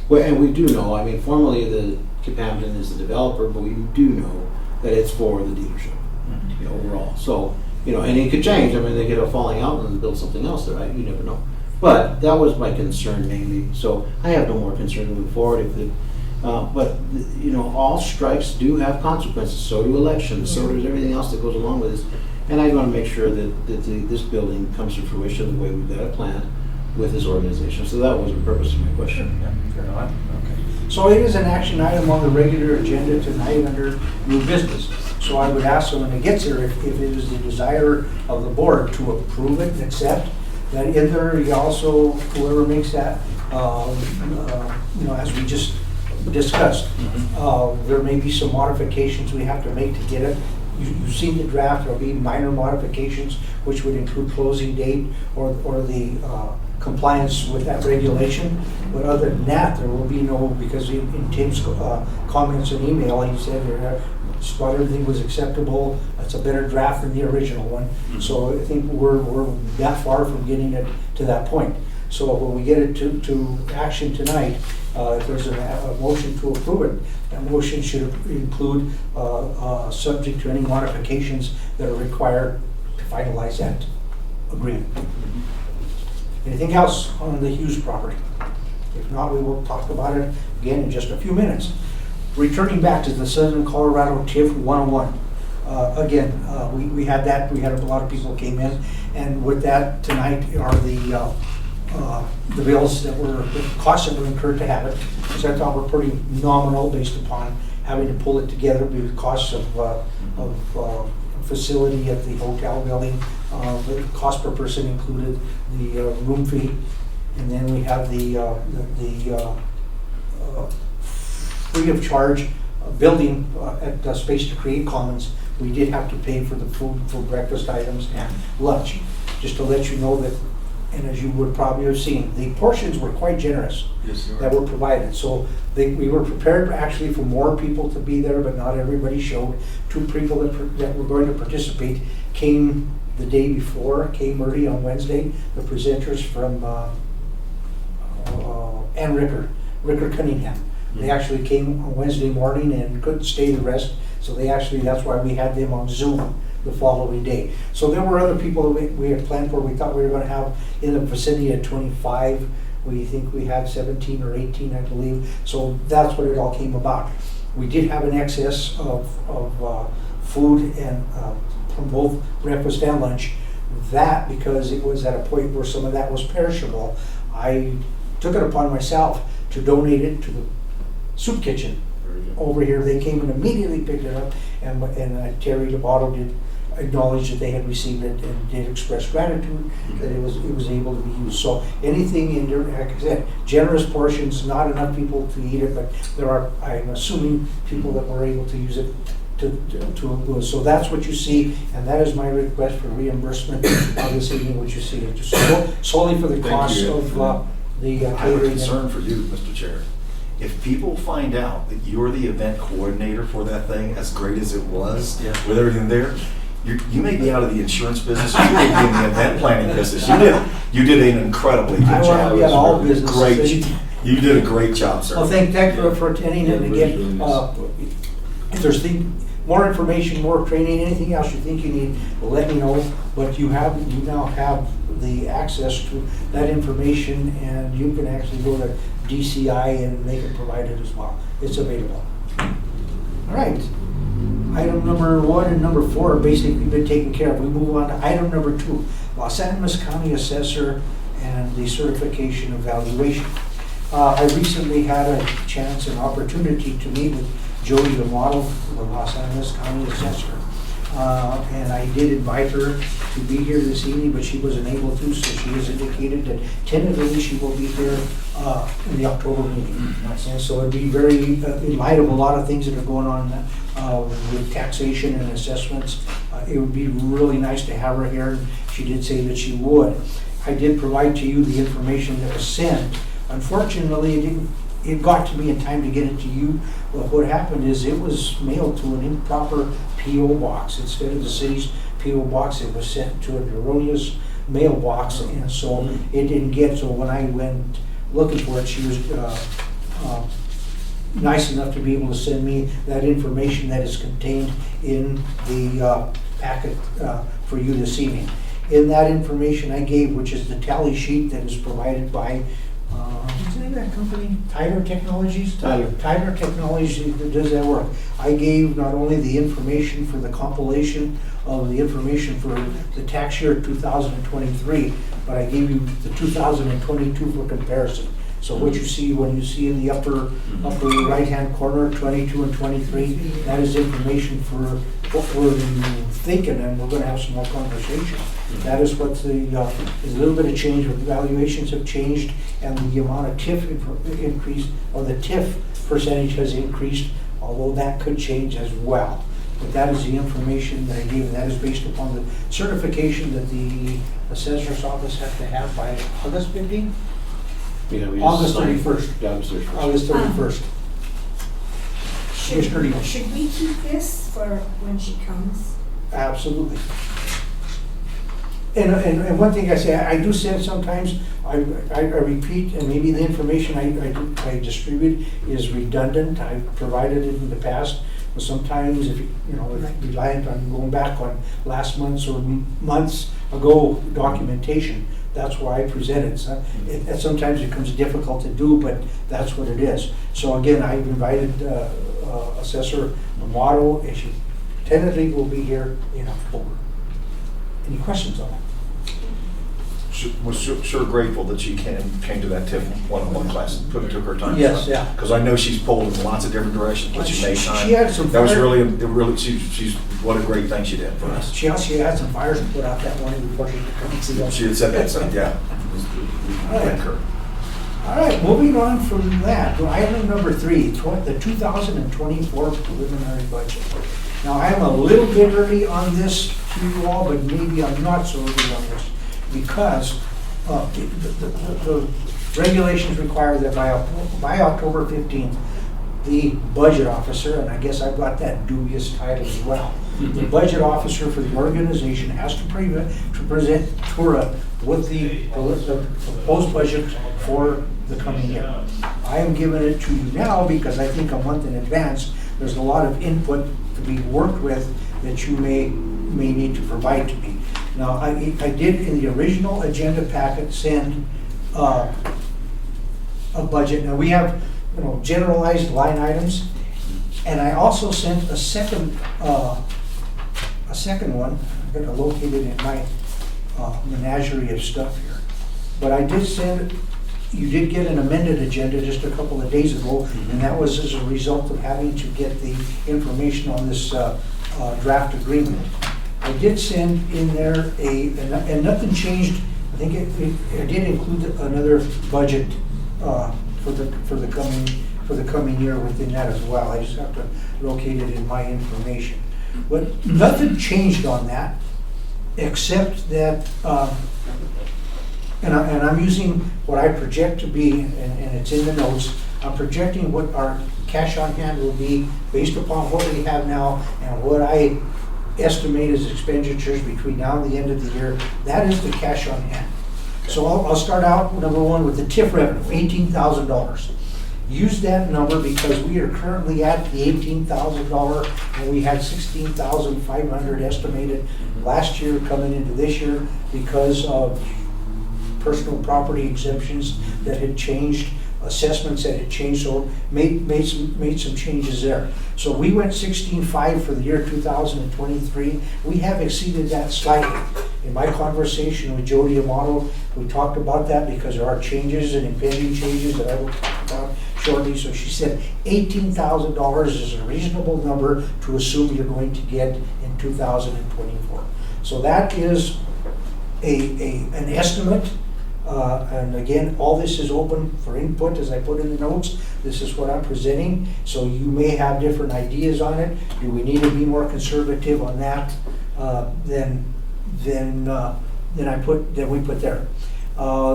Well, and we do know, formally the Kip Hampton is the developer, but we do know that it's for the dealership, overall. So, and it could change. I mean, they get a falling out and build something else there, right? You never know. But that was my concern mainly. So I have no more concern moving forward. But all strikes do have consequences. So do elections. So does everything else that goes along with this. And I want to make sure that this building comes to fruition the way we've got it planned with this organization. So that was the purpose of my question. Yeah, fair enough. Okay. So it is an action item on the regular agenda tonight under new business. So I would ask when it gets there, if it is the desire of the board to approve it and accept, that in there, you also, whoever makes that, as we just discussed, there may be some modifications we have to make to get it. You've seen the draft. There'll be minor modifications, which would include closing date or the compliance with that regulation. But other than that, there will be no, because in Tim's comments and email, he said thought everything was acceptable. It's a better draft than the original one. So I think we're that far from getting it to that point. So when we get it to action tonight, if there's a motion to approve it, that motion should include subject to any modifications that are required to finalize that agreement. Anything else on the Hughes property? If not, we will talk about it again in just a few minutes. Returning back to the Southern Colorado TIF 101. Again, we had that. We had a lot of people came in, and with that tonight are the bills the costs that were incurred to have it, which I thought were pretty nominal based upon having to pull it together with costs of facility at the hotel building. The cost per person included the room fee, and then we have the free of charge building at Space to Create Commons. We did have to pay for the food, for breakfast items and lunch. Just to let you know that, and as you would probably have seen, the portions were quite generous that were provided. So we were prepared actually for more people to be there, but not everybody showed. 2 people that were going to participate came the day before, came early on Wednesday. The presenters from and Ricker Cunningham. They actually came on Wednesday morning and couldn't stay the rest. So that's why we had them on Zoom the following day. So there were other people that we had planned for. We thought we were going to have in the vicinity of 25. We think we had 17 or 18, I believe. So that's what it all came about. We did have an excess of food and from both breakfast and lunch. That, because it was at a point where some of that was perishable, I took it upon myself to donate it to the soup kitchen over here. They came and immediately picked it up, and Terry DeBotto did acknowledge that they had received it and did express gratitude that it was able to be used. So anything in there, like I said, generous portions, not enough people to eat it, but there are, I'm assuming, people that were able to use it to so that's what you see, and that is my request for reimbursement on this evening, what you see. Just solely for the cost of the I have a concern for you, Mr. Chair. If people find out that you're the event coordinator for that thing, as great as it was, with everything there, you may be out of the insurance business, you may be in the event planning business. You did an incredibly good job. I want to be at all businesses. You did a great job, sir. Well, thank you for attending, and again, if there's more information, more training, anything else you think you need, let me know. But you now have the access to that information, and you can actually go to DCI and they can provide it as well. It's available. All right. Item number 1 and number 4 are basically been taken care of. We move on to item number 2, Los Animas County Assessor and the certification evaluation. I recently had a chance and opportunity to meet with Jody, the model, the Los Animas County Assessor. And I did invite her to be here this evening, but she wasn't able to, so she has indicated that tentatively she will be here in the October meeting. And so it'd be very, in light of a lot of things that are going on with taxation and assessments, it would be really nice to have her here. She did say that she would. I did provide to you the information that was sent. Unfortunately, it got to me in time to get it to you. But what happened is it was mailed to an improper P.O. box. Instead of the city's P.O. box, it was sent to an erroneous mailbox, and so it didn't get. So when I went looking for it, she was nice enough to be able to send me that information that is contained in the packet for you this evening. In that information I gave, which is the tally sheet that is provided by, what's the name of that company? Tyler Technologies? Tyler. Tyler Technologies that does that work. I gave not only the information for the compilation of the information for the tax year 2023, but I gave you the 2022 for comparison. So what you see, when you see in the upper right-hand corner, 22 and 23, that is information for what we're thinking, and we're gonna have some more conversation. That is what there's a little bit of change, valuations have changed, and the amount of TIF increase, or the TIF percentage has increased, although that could change as well. But that is the information that I gave, and that is based upon the certification that the assessor's office has to have by August 15th? Yeah, we just August signed- 31st. Yeah, August 31st. August 31st. Should, Mr. Lee. should we keep this for when she comes? Absolutely. And one thing I say, I do send sometimes, I repeat, and maybe the information I distribute is redundant. I've provided it in the past, but sometimes if, reliant on going back on last month's or months ago documentation, that's why I present it. So sometimes it becomes difficult to do, but that's what it is. So again, I've invited Assessor Amato, and she tentatively will be here in October. Any questions on that? Was sure grateful that she came to that TIF one-on-one class and took her time. Yes, yeah. Because I know she's pulled in lots of different directions, but she made time. She had some That was fire- really, she's, what a great thing she did for us. She also had some fires to put out that morning before she could come and see us. She had said that, so, yeah. All right. Thank her. All right, moving on from that, item number 3, the 2024 preliminary budget. Now, I'm a little bit early on this to you all, but maybe I'm not so early on this, because the regulations require that by October 15th, the budget officer, and I guess I've got that dubious title as well, the budget officer for the organization has to present TURA with the proposed budget for the coming year. I am giving it to you now because I think a month in advance, there's a lot of input to be worked with that you may need to provide to me. Now, I did in the original agenda packet send a budget. Now, we have generalized line items, and I also sent a second one. I'm going to locate it in my menagerie of stuff here. But I did send, you did get an amended agenda just a couple of days ago, and that was as a result of having to get the information on this draft agreement. I did send in there and nothing changed. I think it did include another budget for the coming year within that as well. I just have to locate it in my information. But nothing changed on that, except that, and I'm using what I project to be, and it's in the notes. I'm projecting what our cash on hand will be based upon what we have now and what I estimate as expenditures between now and the end of the year. That is the cash on hand. So I'll start out, number one, with the TIF revenue, $18,000. Use that number because we are currently at the $18,000, and we had $16,500 estimated last year coming into this year because of personal property exemptions that had changed, assessments that had changed, so made some changes there. So we went 16.5 for the year 2023. We have exceeded that slightly. In my conversation with Jody Amato, we talked about that because there are changes and impending changes that I will talk about shortly. So she said $18,000 is a reasonable number to assume you're going to get in 2024. So that is an estimate. And again, all this is open for input, as I put in the notes. This is what I'm presenting, so you may have different ideas on it. Do we need to be more conservative on that than we put there?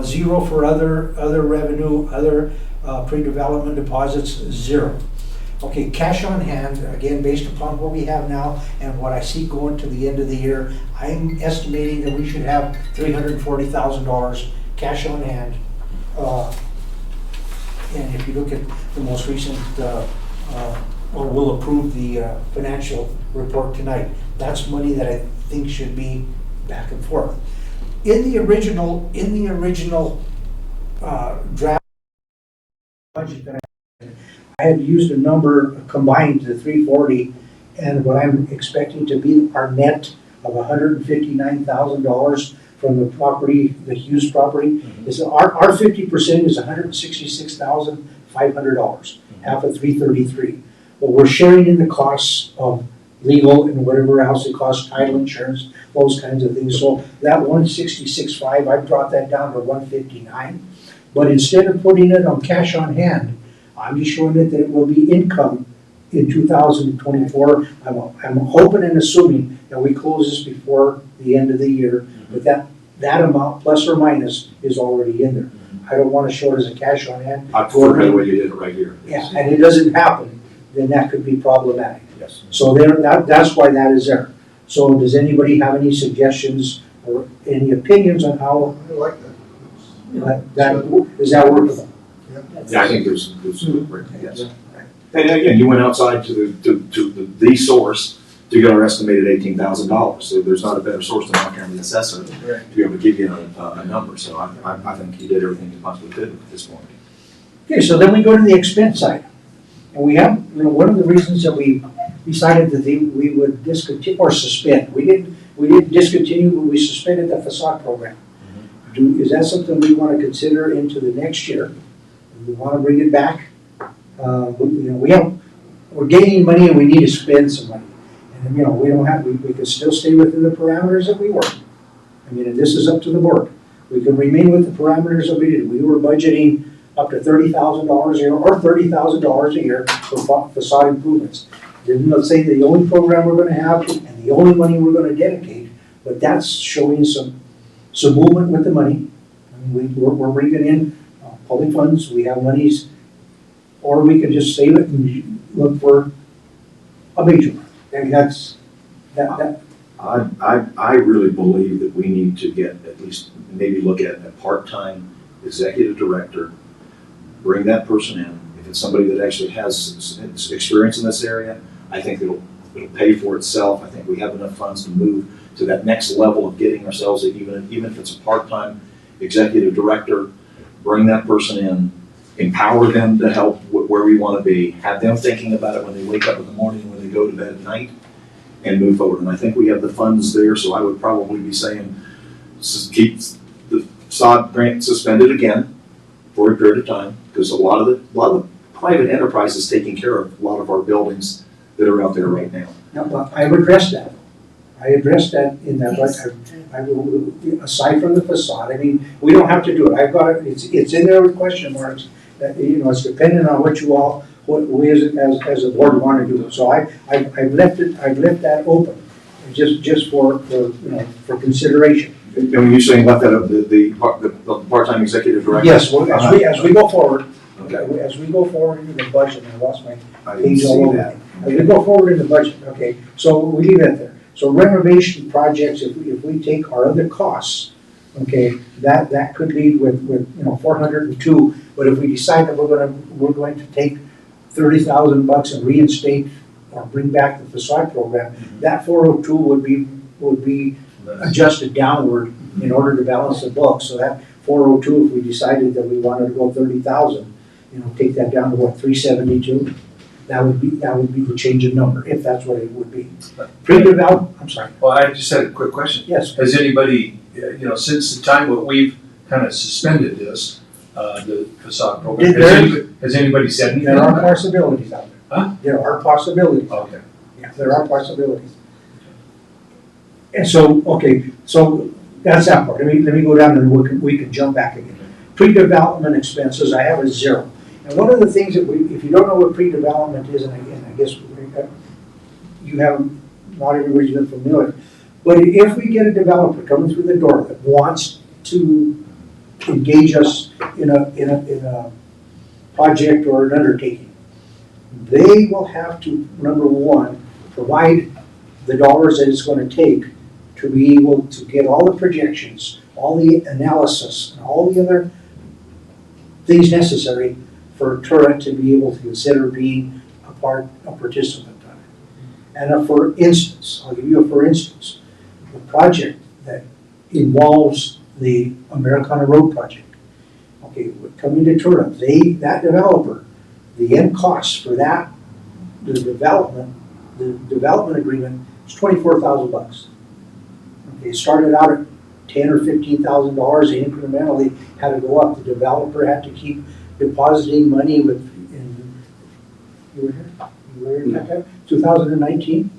0 for other revenue, other pre-development deposits, 0. Okay, cash on hand, again, based upon what we have now and what I see going to the end of the year, I'm estimating that we should have $340,000 cash on hand And if you look at the most recent, or we'll approve the financial report tonight, that's money that I think should be back and forth. In the original draft budget that I had used a number combined to 340, and what I'm expecting to be our net of $159,000 from the property, the Hughes property, is our 50% is $166,500, half of 333. But we're sharing in the costs of legal and whatever else it costs, title insurance, those kinds of things. So that 166.5, I've dropped that down to 159. But instead of putting it on cash on hand, I'm just showing it that it will be income in 2024. I'm hoping and assuming that we close this before the end of the year, but that amount, plus or minus, is already in there. I don't want to show it as a cash on hand. I prefer the way you did it right here. Yeah, and it doesn't happen, then that could be problematic. Yes. So that's why that is there. So does anybody have any suggestions or any opinions on how I like that. is that workable? Yeah, I think there's yes. And again, you went outside to the source to get our estimated $18,000. So there's not a better source than our county assessor to be able to give you a number. So I think he did everything he possibly could at this point. Okay, so then we go to the expense side. And we have, one of the reasons that we decided that we would discontinue or suspend. We didn't discontinue, but we suspended the facade program. Is that something we want to consider into the next year? We want to bring it back. We're gaining money and we need to spend some money. And we don't have, we can still stay within the parameters that we were. And this is up to the board. We can remain with the parameters that we did. We were budgeting up to $30,000 a year or $30,000 a year for facade improvements. Didn't say the only program we're going to have and the only money we're going to dedicate, but that's showing some movement with the money. We're bringing in public funds, we have monies, or we can just save it and look for a major. And that's that. I really believe that we need to get at least maybe look at a part-time executive director, bring that person in. If it's somebody that actually has experience in this area, I think it'll pay for itself. I think we have enough funds to move to that next level of getting ourselves, even if it's a part-time executive director, bring that person in, empower them to help where we want to be, have them thinking about it when they wake up in the morning, when they go to bed at night, and move forward. And I think we have the funds there, so I would probably be saying, keep the sod grant suspended again for a period of time, because a lot of the private enterprise is taking care of a lot of our buildings that are out there right now. No, I've addressed that. I addressed that in that, I will, aside from the facade, we don't have to do it. I've got it, it's in there with question marks. That, it's dependent on what we as a board want to do. So I've left that open, just for consideration. And when you're saying left that up, the part-time executive director? Yes, well, as we go forward, Okay. as we go forward into the budget, I lost my I didn't page all see over. that. As we go forward in the budget, okay, so we leave that there. So renovation projects, if we take our other costs, okay, that could lead with 402. But if we decide that we're going to take $30,000 and reinstate or bring back the facade program, that 402 would be adjusted downward in order to balance the book. So that 402, if we decided that we wanted to go 30,000, take that down to 372. That would be the change in number, if that's what it would be. Pre-developed, I'm sorry. Well, I just had a quick question. Yes. Has anybody, since the time that we've kind of suspended this, the facade program, has anybody said anything? There are possibilities out there. Huh? There are possibilities. Okay. Yeah, there are possibilities. And so, okay, so that's that part. Let me go down and we can jump back again. Pre-development expenses, I have a 0. And one of the things that if you don't know what pre-development is, and I guess you haven't, not everybody's been familiar, but if we get a developer coming through the door that wants to engage us in a project or an undertaking, they will have to, number one, provide the dollars that it's going to take to be able to get all the projections, all the analysis, and all the other things necessary for TURA to be able to consider being a participant on it. And for instance, I'll give you a for instance, the project that involves the Americana Road project. Okay, coming to TURA, that developer, the end cost for that, the development agreement is $24,000. Okay, it started out at $10,000 or $15,000, incrementally had to go up. The developer had to keep depositing money you were here? You were here at that time? 2019?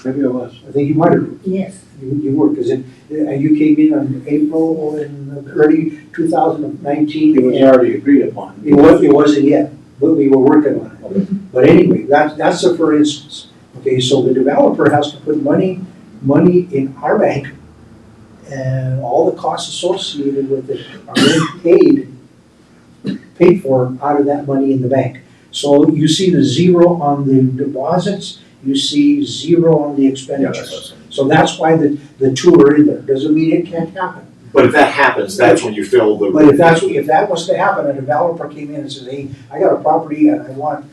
Maybe it was. I think you might have. Yes. You were, because you came in on April in early 2019. It was already agreed upon. It wasn't yet, but we were working on it. But anyway, that's a for instance. Okay, so the developer has to put money in our bank, and all the costs associated with it are then paid for out of that money in the bank. So you see the zero on the deposits, you see zero on the expenditures. So that's why the two are in there. Doesn't mean it can't happen. But if that happens, that's when you fill the. But if that was to happen, a developer came in and says, hey, I got a property and I want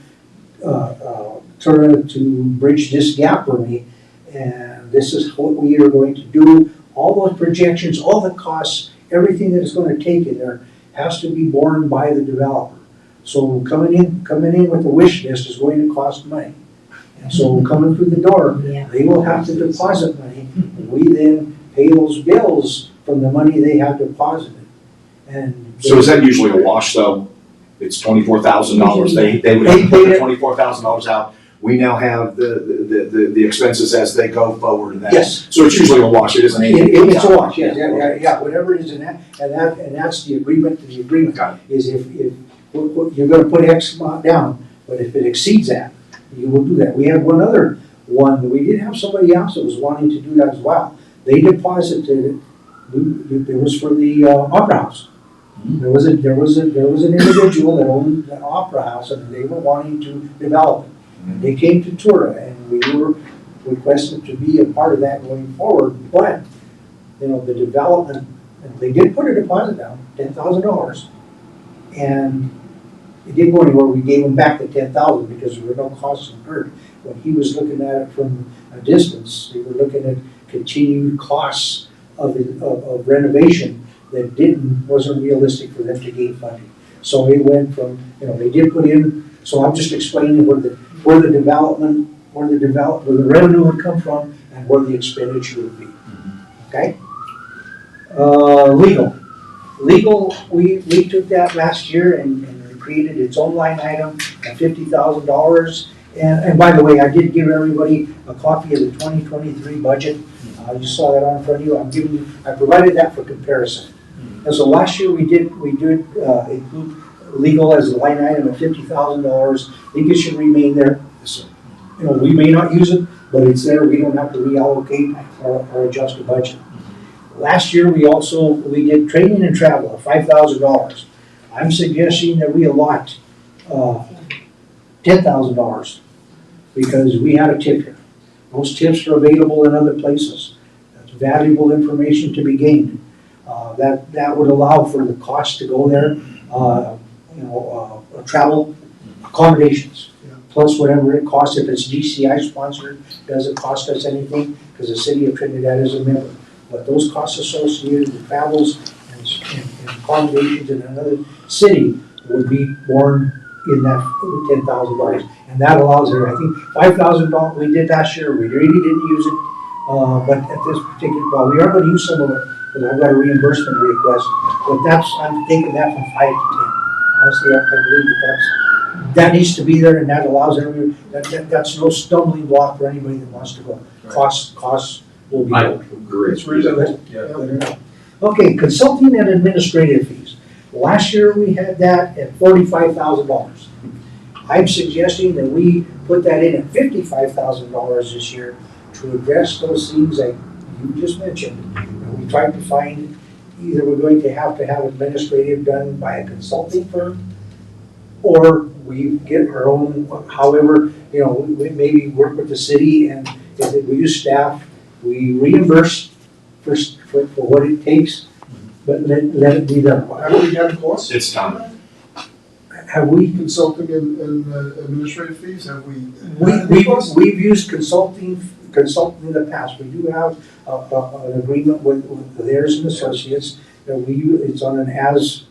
TURA to bridge this gap for me, and this is what we are going to do. All those projections, all the costs, everything that it's going to take in there has to be borne by the developer. So coming in with a wish list is going to cost money. And so coming through the door, Yeah. they will have to deposit money. We then pay those bills from the money they have deposited. And So is that usually a wash though? It's $24,000. They would have to put the $24,000 out. We now have the expenses as they go forward and that. Yes. So it's usually a wash. It isn't anything. It's a wash, yeah, whatever it is in that, and that's the agreement. The agreement Got is if you're gonna put X amount down, but if it exceeds that, you will do that. We had one other one, that we did have somebody else that was wanting to do that as well. They deposited it, it was for the Opera House. There was an individual that owned an Opera House and they were wanting to develop it. They came to TURA and we were requested to be a part of that going forward, but, the development, they did put a deposit down, $10,000, and it didn't go anywhere. We gave them back the $10,000 because there were no costs incurred. When he was looking at it from a distance, they were looking at continued costs of renovation that wasn't realistic for them to gain funding. So it went from, they did put in, so I'm just explaining where the revenue would come from and where the expenditure would be. Okay? Legal, we took that last year and created its own line item at $50,000. And by the way, I did give everybody a copy of the 2023 budget. You saw that on in front of you. I provided that for comparison. And so last year we did include legal as a line item at $50,000. I think it should remain there. Yes, sir. We may not use it, but it's there. We don't have to reallocate or adjust the budget. Last year we did training and travel at $5,000. I'm suggesting that we allot $10,000 because we had a tip here. Those tips are available in other places. That's valuable information to be gained. That would allow for the cost to go there, travel accommodations, plus whatever it costs. If it's DCI sponsored, doesn't cost us anything because the city of Trinidad is a member. But those costs associated with travels and accommodations in another city would be borne in that $10,000. And that allows her, I think, $5,000 we did last year. We really didn't use it. But at this particular, we are going to use some of it because I've got a reimbursement request. But I'm taking that from 5 to 10. Honestly, I believe that needs to be there, and that allows everyone. That's no stumbling block for anybody that wants to go. Costs will be. I agree. It's reasonable. Yeah. Okay, consulting and administrative fees. Last year we had that at $45,000. I'm suggesting that we put that in at $55,000 this year to address those things that you just mentioned. And we tried to find either we're going to have administrative done by a consulting firm, or we get our own, however, we maybe work with the city, and if we use staff, we reimburse for what it takes, but let it be done. How do we have costs? It's time. Have we, Consulting and administrative fees, have we? we've used consulting in the past. We do have an agreement with theirs and associates that we use, it's on an as,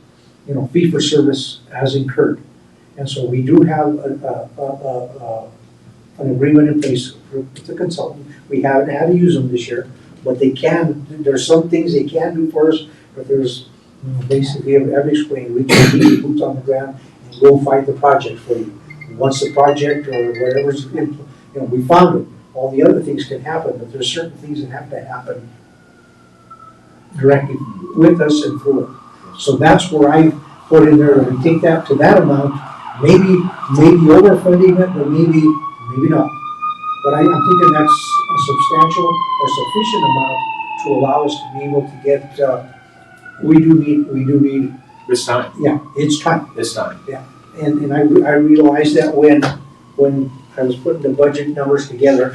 fee for service as incurred. And so we do have an agreement in place with the consultant. We haven't had to use them this year, but there's some things they can do for us, but there's, basically, I've explained, we can be boots on the ground and go fight the project for you. Once the project or whatever's, we found it, all the other things can happen, but there's certain things that have to happen directly with us and through it. So that's where I put in there, that we take that to that amount, maybe overfunding it, but maybe not. But I'm thinking that's a substantial or sufficient amount to allow us to be able to get, we do need, It's time, yeah, it's time. it's time. And I realized that when I was putting the budget numbers together,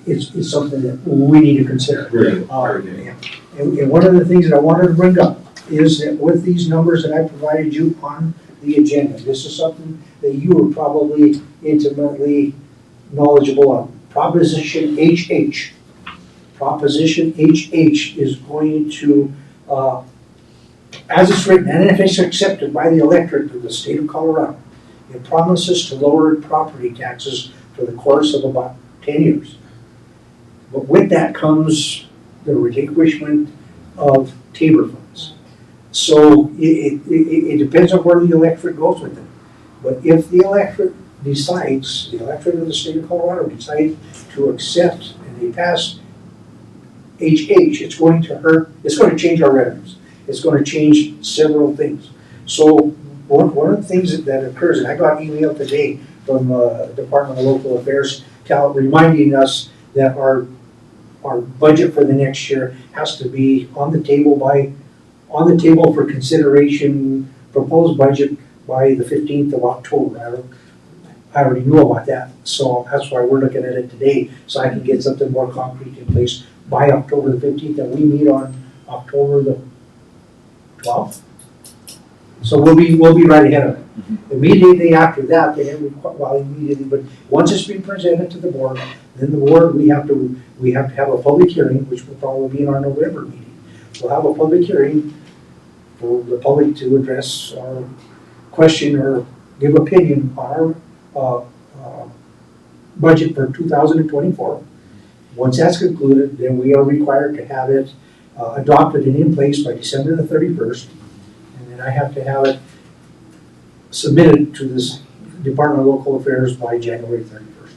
it's something that we need to consider. Very good, very good. Yeah. And one of the things that I wanted to bring up is that with these numbers that I provided you on the agenda, this is something that you are probably intimately knowledgeable on. Proposition HH. Proposition HH is going to, as it's written, and if it's accepted by the electorate of the state of Colorado, it promises to lower property taxes for the course of about 10 years. But with that comes the relinquishment of Tabor funds. So it depends on where the electorate goes with it. But if the electorate decides, the electorate of the state of Colorado decides to accept and they pass HH, it's going to change our revenues. It's going to change several things. So one of the things that occurs, and I got an email today from Department of Local Affairs reminding us that our budget for the next year has to be on the table for consideration, proposed budget by the 15th of October. I already knew about that, so that's why we're looking at it today, so I can get something more concrete in place by October the 15th, and we meet on October the 12th. So we'll be right ahead of it. Immediately after that, immediately, but once it's been presented to the board, then the board, we have to have a public hearing, which will probably be in our November meeting. We'll have a public hearing for the public to address or question or give opinion on our budget for 2024. Once that's concluded, then we are required to have it adopted and in place by December the 31st. And then I have to have it submitted to this Department of Local Affairs by January 31st.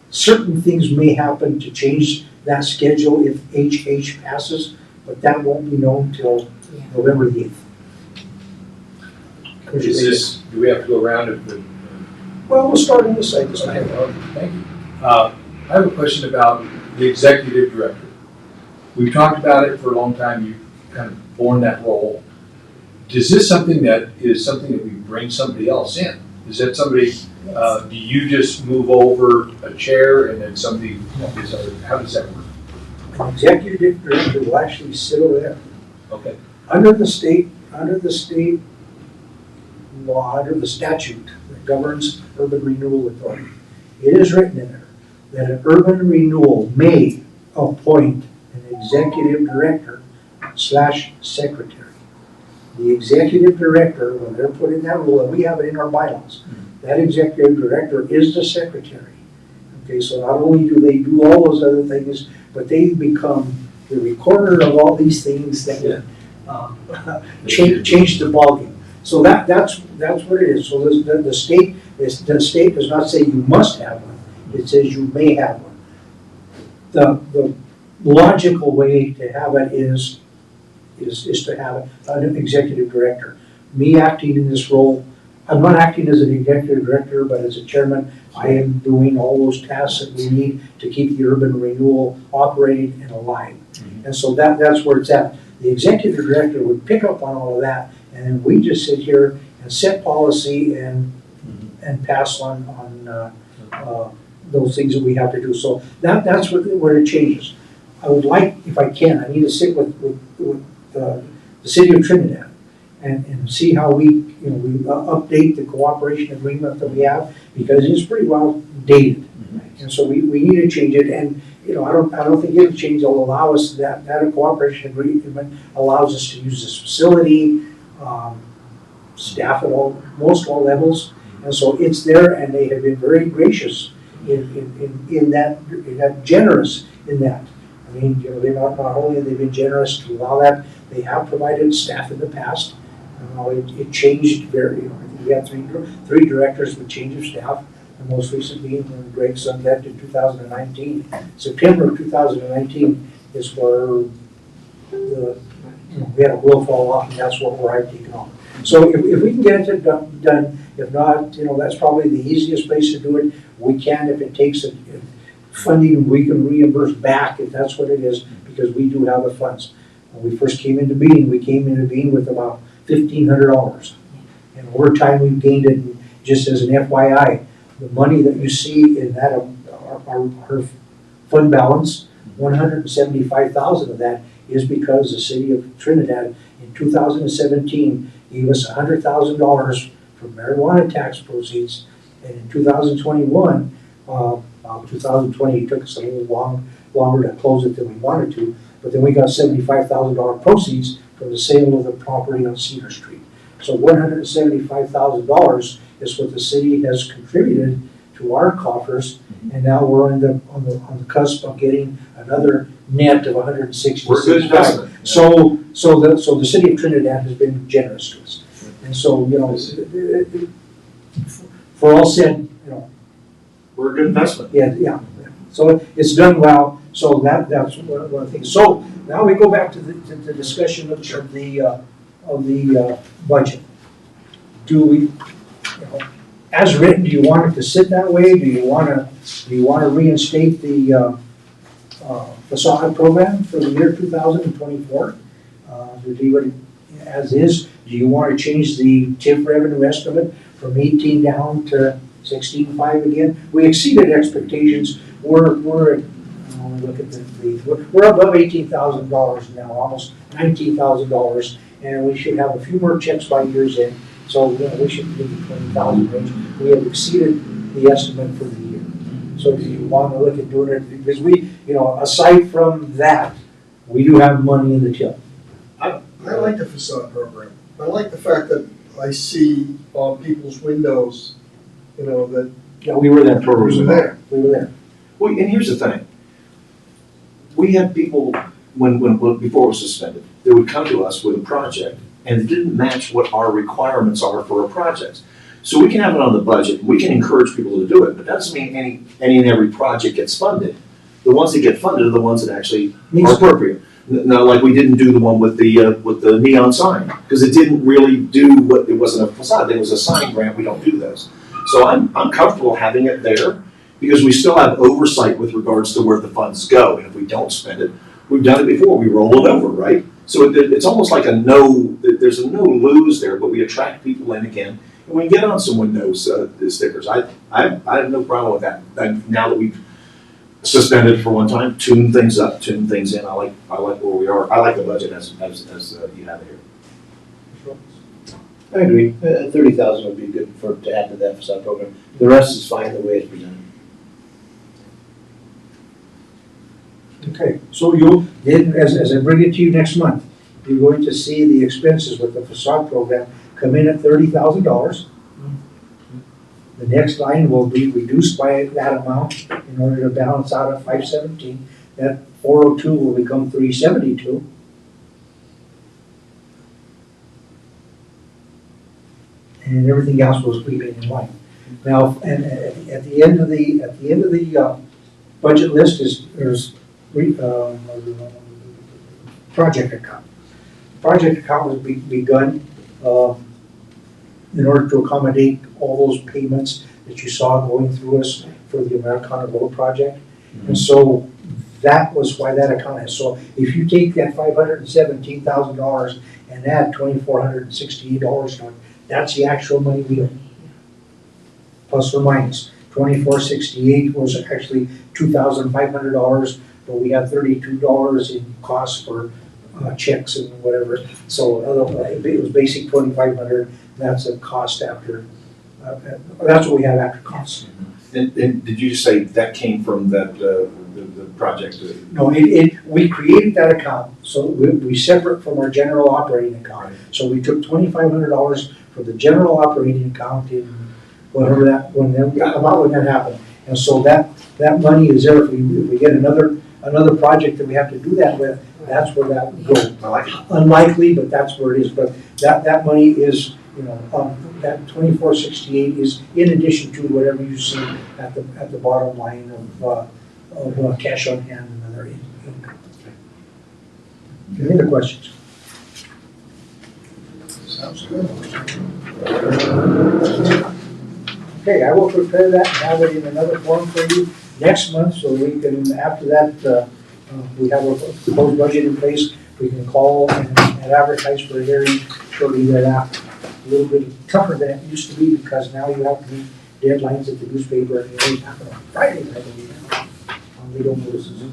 Certain things may happen to change that schedule if HH passes, but that won't be known till November the 8th. Do we have to go around it? Well, we'll start on this side this time. Thank you. I have a question about the executive director. We've talked about it for a long time. You've kind of borne that role. Is this something that we bring somebody else in? Is that somebody, do you just move over a chair and then somebody, how does that work? An executive director will actually sit over there. Okay. Under the state law, under the statute that governs urban renewal authority, it is written in there that an urban renewal may appoint an executive director / secretary. The executive director, when they're put in that role, and we have it in our bylaws, that executive director is the secretary. Okay, so not only do they do all those other things, but they become the recorder of all these things that would change the ballgame. So that's what it is. So the state does not say you must have one. It says you may have one. The logical way to have it is to have an executive director. Me acting in this role, I'm not acting as an executive director, but as a chairman, I am doing all those tasks that we need to keep the urban renewal operating and alive. And so that's where it's at. The executive director would pick up on all of that, and then we just sit here and set policy and pass on those things that we have to do. So that's where it changes. I would like, if I can, I need to sit with the city of Trinidad and see how we update the cooperation agreement that we have, because it's pretty well dated. And so we need to change it, and, I don't think any change will allow us, that cooperation agreement allows us to use this facility, staff at most all levels, and so it's there, and they have been very gracious in that generous in that. I mean, they're not only have they been generous to allow that, they have provided staff in the past. It changed very, I think we had three directors with change of staff, the most recent being when Greg Sun left in 2019. September of 2019 is where we had a will fall off, and that's what we're taking on. So if we can get it done, if not, that's probably the easiest place to do it. We can, if it takes funding, we can reimburse back if that's what it is, because we do have the funds. When we first came into being, with about $1,500. And over time, we've gained it. Just as an FYI, the money that you see in that, our fund balance, 175,000 of that is because the city of Trinidad in 2017 gave us $100,000 from marijuana tax proceeds, and in 2021, 2020 it took us a little longer to close it than we wanted to, but then we got $75,000 proceeds from the sale of the property on Cedar Street. So $175,000 is what the city has contributed to our coffers, and now we're on the cusp of getting another net of 166. We're a good investment. So the city of Trinidad has been generous to us, and so for all said, We're a good investment. yeah. So it's done well. So that's one of the things. So now we go back to the discussion of the budget. Do we, as written, do you want it to sit that way? Do you want to reinstate the facade program for the year 2024? Do it as is? Do you want to change the TIF revenue estimate from 18 down to 16.5 again? We exceeded expectations. We're look at we're above $18,000 now, almost $19,000, and we should have a few more checks by year's end. So we should be in the 20,000 range. We have exceeded the estimate for the year. So do you want to look at doing it? Because we, aside from that, we do have money in the till. I like the facade program. I like the fact that I see on people's windows, that Yeah, we were there. we were there. We were there. Well, and here's the thing. We had people, when before it was suspended, they would come to us with a project, and it didn't match what our requirements are for a project. So we can have it on the budget, we can encourage people to do it, but that doesn't mean any and every project gets funded. The ones that get funded are the ones that actually are appropriate. Now, like we didn't do the one with the neon sign, because it didn't really do what, it wasn't a facade, it was a sign grant, we don't do those. So I'm comfortable having it there, because we still have oversight with regards to where the funds go, and if we don't spend it, we've done it before, we roll it over, right? So it's almost like there's a no lose there, but we attract people in again, and we get on some windows stickers. I have no problem with that. And now that we've suspended for one time, tune things up, tune things in. I like where we are. I like the budget as you have it here. I agree. 30,000 would be good to add to that facade program. The rest is fine the way it's presented. Okay, so as I bring it to you next month, you're going to see the expenses with the facade program come in at $30,000. The next line will be reduced by that amount in order to balance out at 517. That 402 will become 372. And everything else was leaving in line. Now, and at the end of the budget list there's project account. Project account was begun in order to accommodate all those payments that you saw going through us for the Americana Road project. Mm-hmm. And so that was why that account is. So if you take that $517,000 and add $2,468 to it, that's the actual money we owe. Plus or minus. $2,468 was actually $2,500, but we had $32 in costs for checks and whatever. So it was basic 2,500, that's a cost after, that's what we have after costs. And did you just say that came from that, the project? No, we created that account, so we separate from our general operating account. So we took $2,500 for the general operating account in whatever that, about when that happened. And so that money is there, if we get another project that we have to do that with, that's where that would go. I like it. Unlikely, but that's where it is, but that money is, that 2468 is in addition to whatever you see at the bottom line of cash on hand and other income. Any other questions? Sounds good. Okay, I will prepare that and have it in another form for you next month, so we can, after that, we have a proposed budget in place, we can call and advertise for a hearing shortly thereafter. A little bit tougher than it used to be, because now you have to meet deadlines at the newspaper, and it always happen on Fridays, I believe. They don't notice it.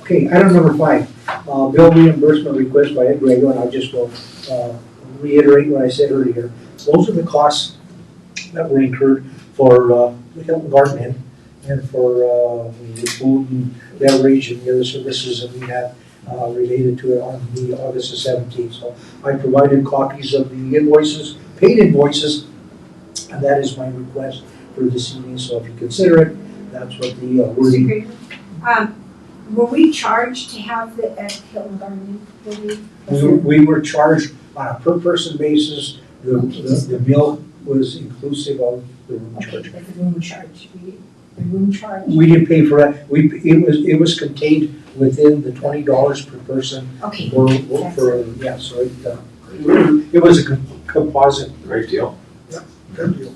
Okay, item number 5, bill reimbursement request by Ed Grego, and I'll just go reiterate what I said earlier. Those are the costs that were incurred for the Hilton Garden Inn and for the food and beverage and the other services that we had related to it on the August the 17th. So I provided copies of the invoices, paid invoices, and that is my request for this evening. So if you consider it, that's what the wording. Were we charged to have the at Hilton Garden? We were charged on a per person basis. The meal was inclusive of the room charge. But the room charge, the room charge? We didn't pay for that. It was contained within the $20 per person. Okay. Yeah, so it was a composite. Great deal. Good deal.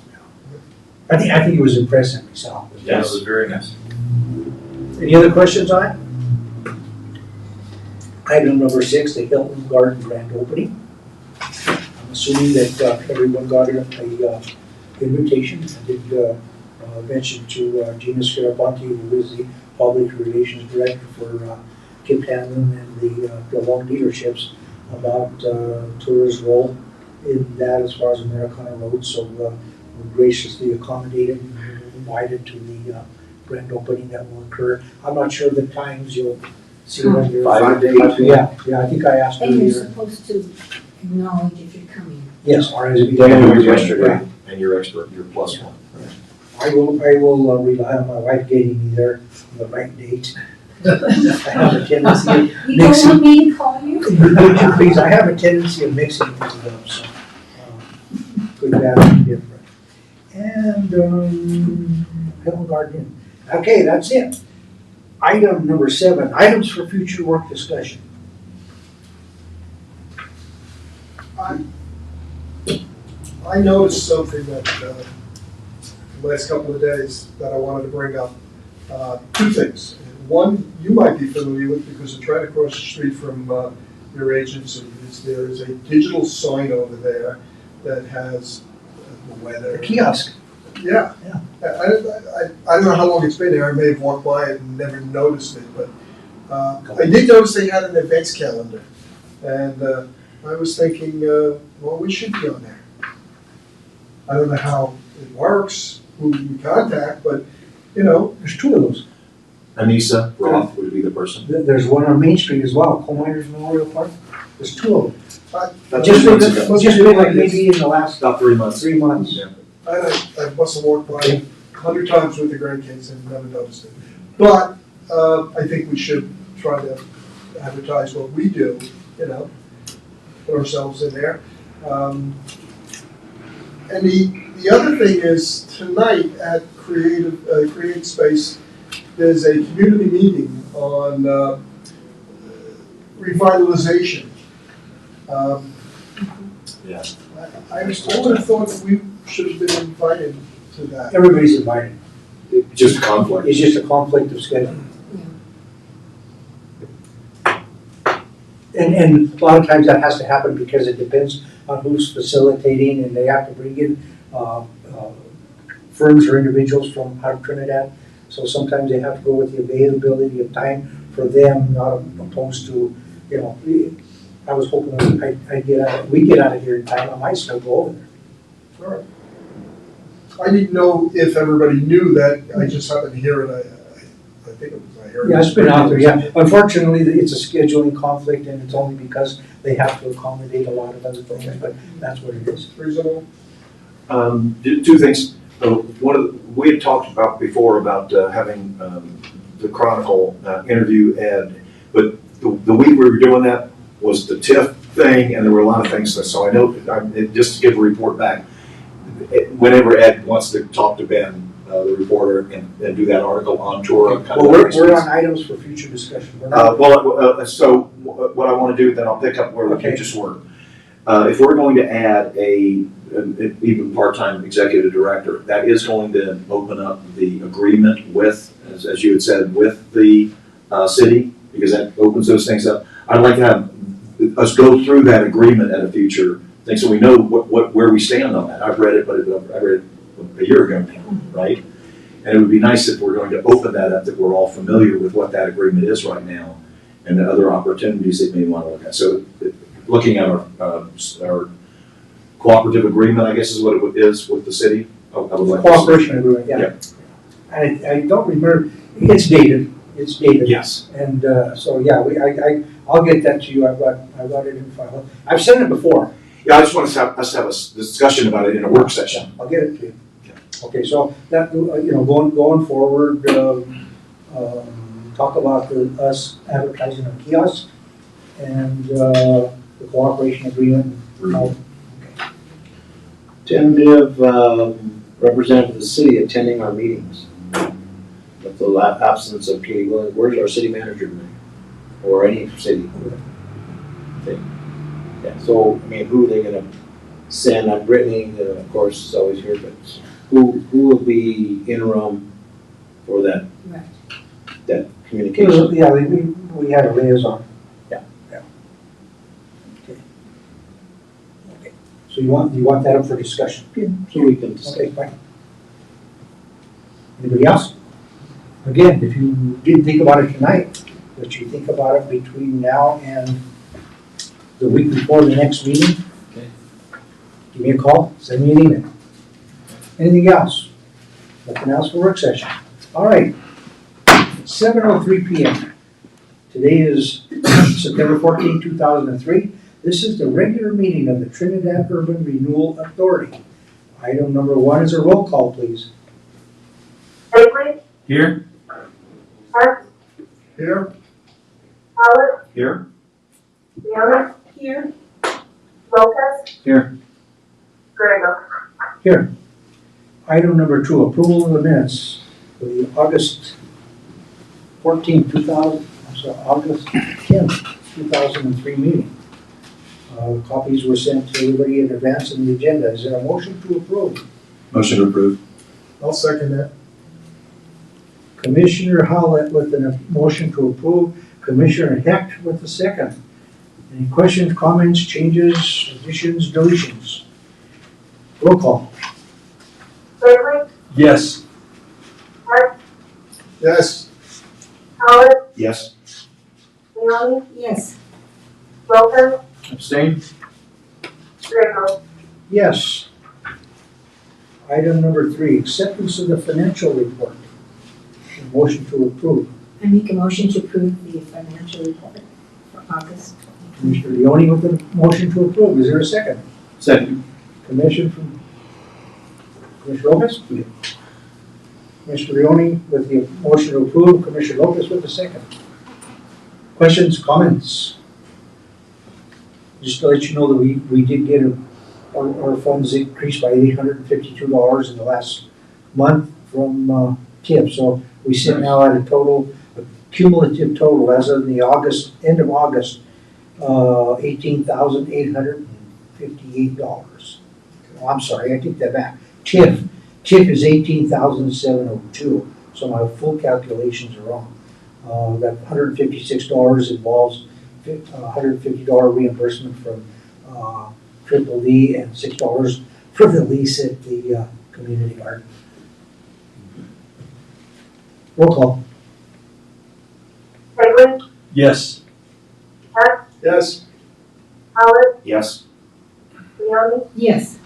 I think it was impressive myself. Yeah, it was very nice. Any other questions on it? Item number 6, the Hilton Garden grand opening. I'm assuming that everyone got an invitation. I did mention to Gina Scaraponte, who is the public relations director for Kip Hanlon and the Long dealerships, about TURA's role in that as far as Americana Road. So we're graciously accommodated and invited to the grand opening that will occur. I'm not sure the times, you'll see it on your. 5 days. Yeah, I think I asked And you're earlier. supposed to acknowledge if you're coming. Yes, RSVP. Dan was yesterday, and you're expert, you're plus one. I will rely on my wife getting me there on the right date. I have a tendency of You don't mixing. want me to call you? Please, I have a tendency of mixing things up, so, good, bad, and different. And, Hilton Garden Inn. Okay, that's it. Item number 7, items for future work discussion. I noticed something that, the last couple of days that I wanted to bring up. 2 things. One, you might be familiar with, because it's right across the street from your agency. There is a digital sign over there that has the weather. The kiosk. Yeah. Yeah. I don't know how long it's been there. I may have walked by it and never noticed it, but I did notice they had an events calendar. And I was thinking, well, we should be on there. I don't know how it works, who we contact, but, There's 2 of those. Anissa Roth would be the person. There's one on Main Street as well, Coal Miners Memorial Park. There's 2 of them. That's Just months ago. been like maybe in the last About 3 months. 3 months. Yeah. I must have walked by 100 times with the grandkids and never noticed it. But I think we should try to advertise what we do, put ourselves in there. And the other thing is, tonight at Create Space, there's a community meeting on revitalization. Yeah. I would have thought that we should have been invited to that. Everybody's invited. Just a conflict. It's just a conflict of schedule. And a lot of times that has to happen because it depends on who's facilitating, and they have to bring in firms or individuals from out of Trinidad. So sometimes they have to go with the availability of time for them, not opposed to you know, I was hoping I'd get out, we get out of here in time, I might still go over there. All right. I didn't know if everybody knew that, I just happened to hear it, I think it was, I heard it. Yeah, it's been out there, yeah. Unfortunately, it's a scheduling conflict and it's only because they have to accommodate a lot of other things, but that's what it is. Reasonable? Two things. We had talked about before about having the Chronicle interview Ed, but the week we were doing that was the TIF thing, and there were a lot of things. So I know, just to give a report back, whenever Ed wants to talk to Ben, the reporter, and do that article on TURA. Well, we're on items for future discussion. We're not- So what I want to do, then I'll pick up where we Okay. just were. If we're going to add an even part-time executive director, that is going to open up the agreement with, as you had said, with the city, because that opens those things up. I'd like to have us go through that agreement at a future thing, so we know where we stand on that. I've read it, but I read it a year ago now, right? And it would be nice if we're going to open that up, that we're all familiar with what that agreement is right now, and the other opportunities that we may want to look at. So looking at our cooperative agreement, I guess is what it is with the city. I would like to see. Cooperation agreement, yeah. I don't remember, it's dated. Yes. And, so, yeah, I'll get that to you, I've got it in file. I've sent it before. Yeah, I just want us to have a discussion about it in a work session. I'll get it to you. Okay, so that, going forward, talk about us advertising on kiosks and, the cooperation agreement. Tentative representative of the city attending our meetings. With the absence of Katie Williams, where's our city manager today? Or any city thing? Yeah, so, I mean, who are they gonna send? Brittany, of course, is always here, but who will be interim for that communication? Yeah, we had a liaison. Yeah. Okay. So you want that up for discussion? So we can discuss. Okay, fine. Anybody else? Again, if you didn't think about it tonight, but you think about it between now and the week before the next meeting. Okay. Give me a call, send me an email. Anything else? Nothing else for work session? All right. 7:03 PM. Today is September 14, 2003. This is the regular meeting of the Trinidad Urban Renewal Authority. Item number 1 is a roll call, please. Bailey, Here? Hart, Here? Howard, Here? Leona, Here, Lopez. Here. Grego. Here. Item number 2, approval of the minutes for the August 10, 2003 meeting. Copies were sent to everybody in advance of the agenda. Is there a motion to approve? Motion to approve. I'll second that. Commissioner Howlett with a motion to approve, Commissioner Hecht with the second. Any questions, comments, changes, additions, deletions? Roll call. Bailey, Yes. Hart, Yes. Howard, Yes. Leona, yes, Lopez, Abstain? Grego. Yes. Item number 3, acceptance of the financial report. A motion to approve. I make a motion to approve the financial report for August. Commissioner Leone with the motion to approve. Is there a second? Second. Commissioner Lopez? Commissioner Leone with the motion to approve, Commissioner Lopez with the second. Questions, comments? Just to let you know that we did get our funds increased by $852 in the last month from TIP. So we sit now at a cumulative total as of the end of August, $18,858. Oh, I'm sorry, I take that back. TIF is $18,702, so my full calculations are wrong. That $156 involves $150 reimbursement from Triple D and $6 for the lease at the community garden. Roll call. Bailey, Yes. Yes. Howard, Yes. Leoni, Yes.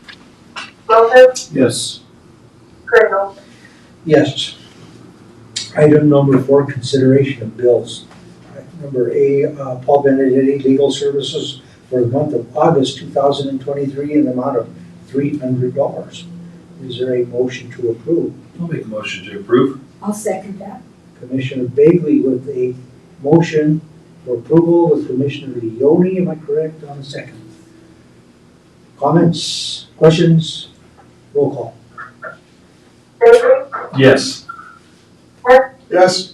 Lopez, Yes. Grego. Yes. Item number 4, consideration of bills. Number A, Paul Benedetti Legal Services for the month of August 2023 in the amount of $300. Is there a motion to approve? I'll make a motion to approve. I'll second that. Commissioner Bagley with a motion for approval with Commissioner Leoni, am I correct, on the second? Comments, questions? Roll call. Bagley, Yes. Yes.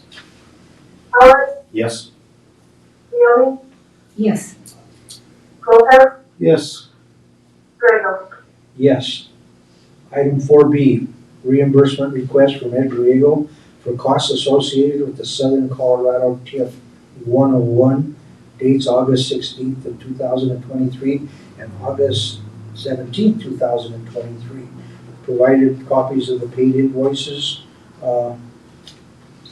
Howard, Yes. Leoni, Yes. Lopez, Yes. Grego. Yes. Item 4B, reimbursement request from Ed Griego for costs associated with the Southern Colorado TIF 101, dates August 16th of 2023 and August 17th, 2023. Provided copies of the paid invoices for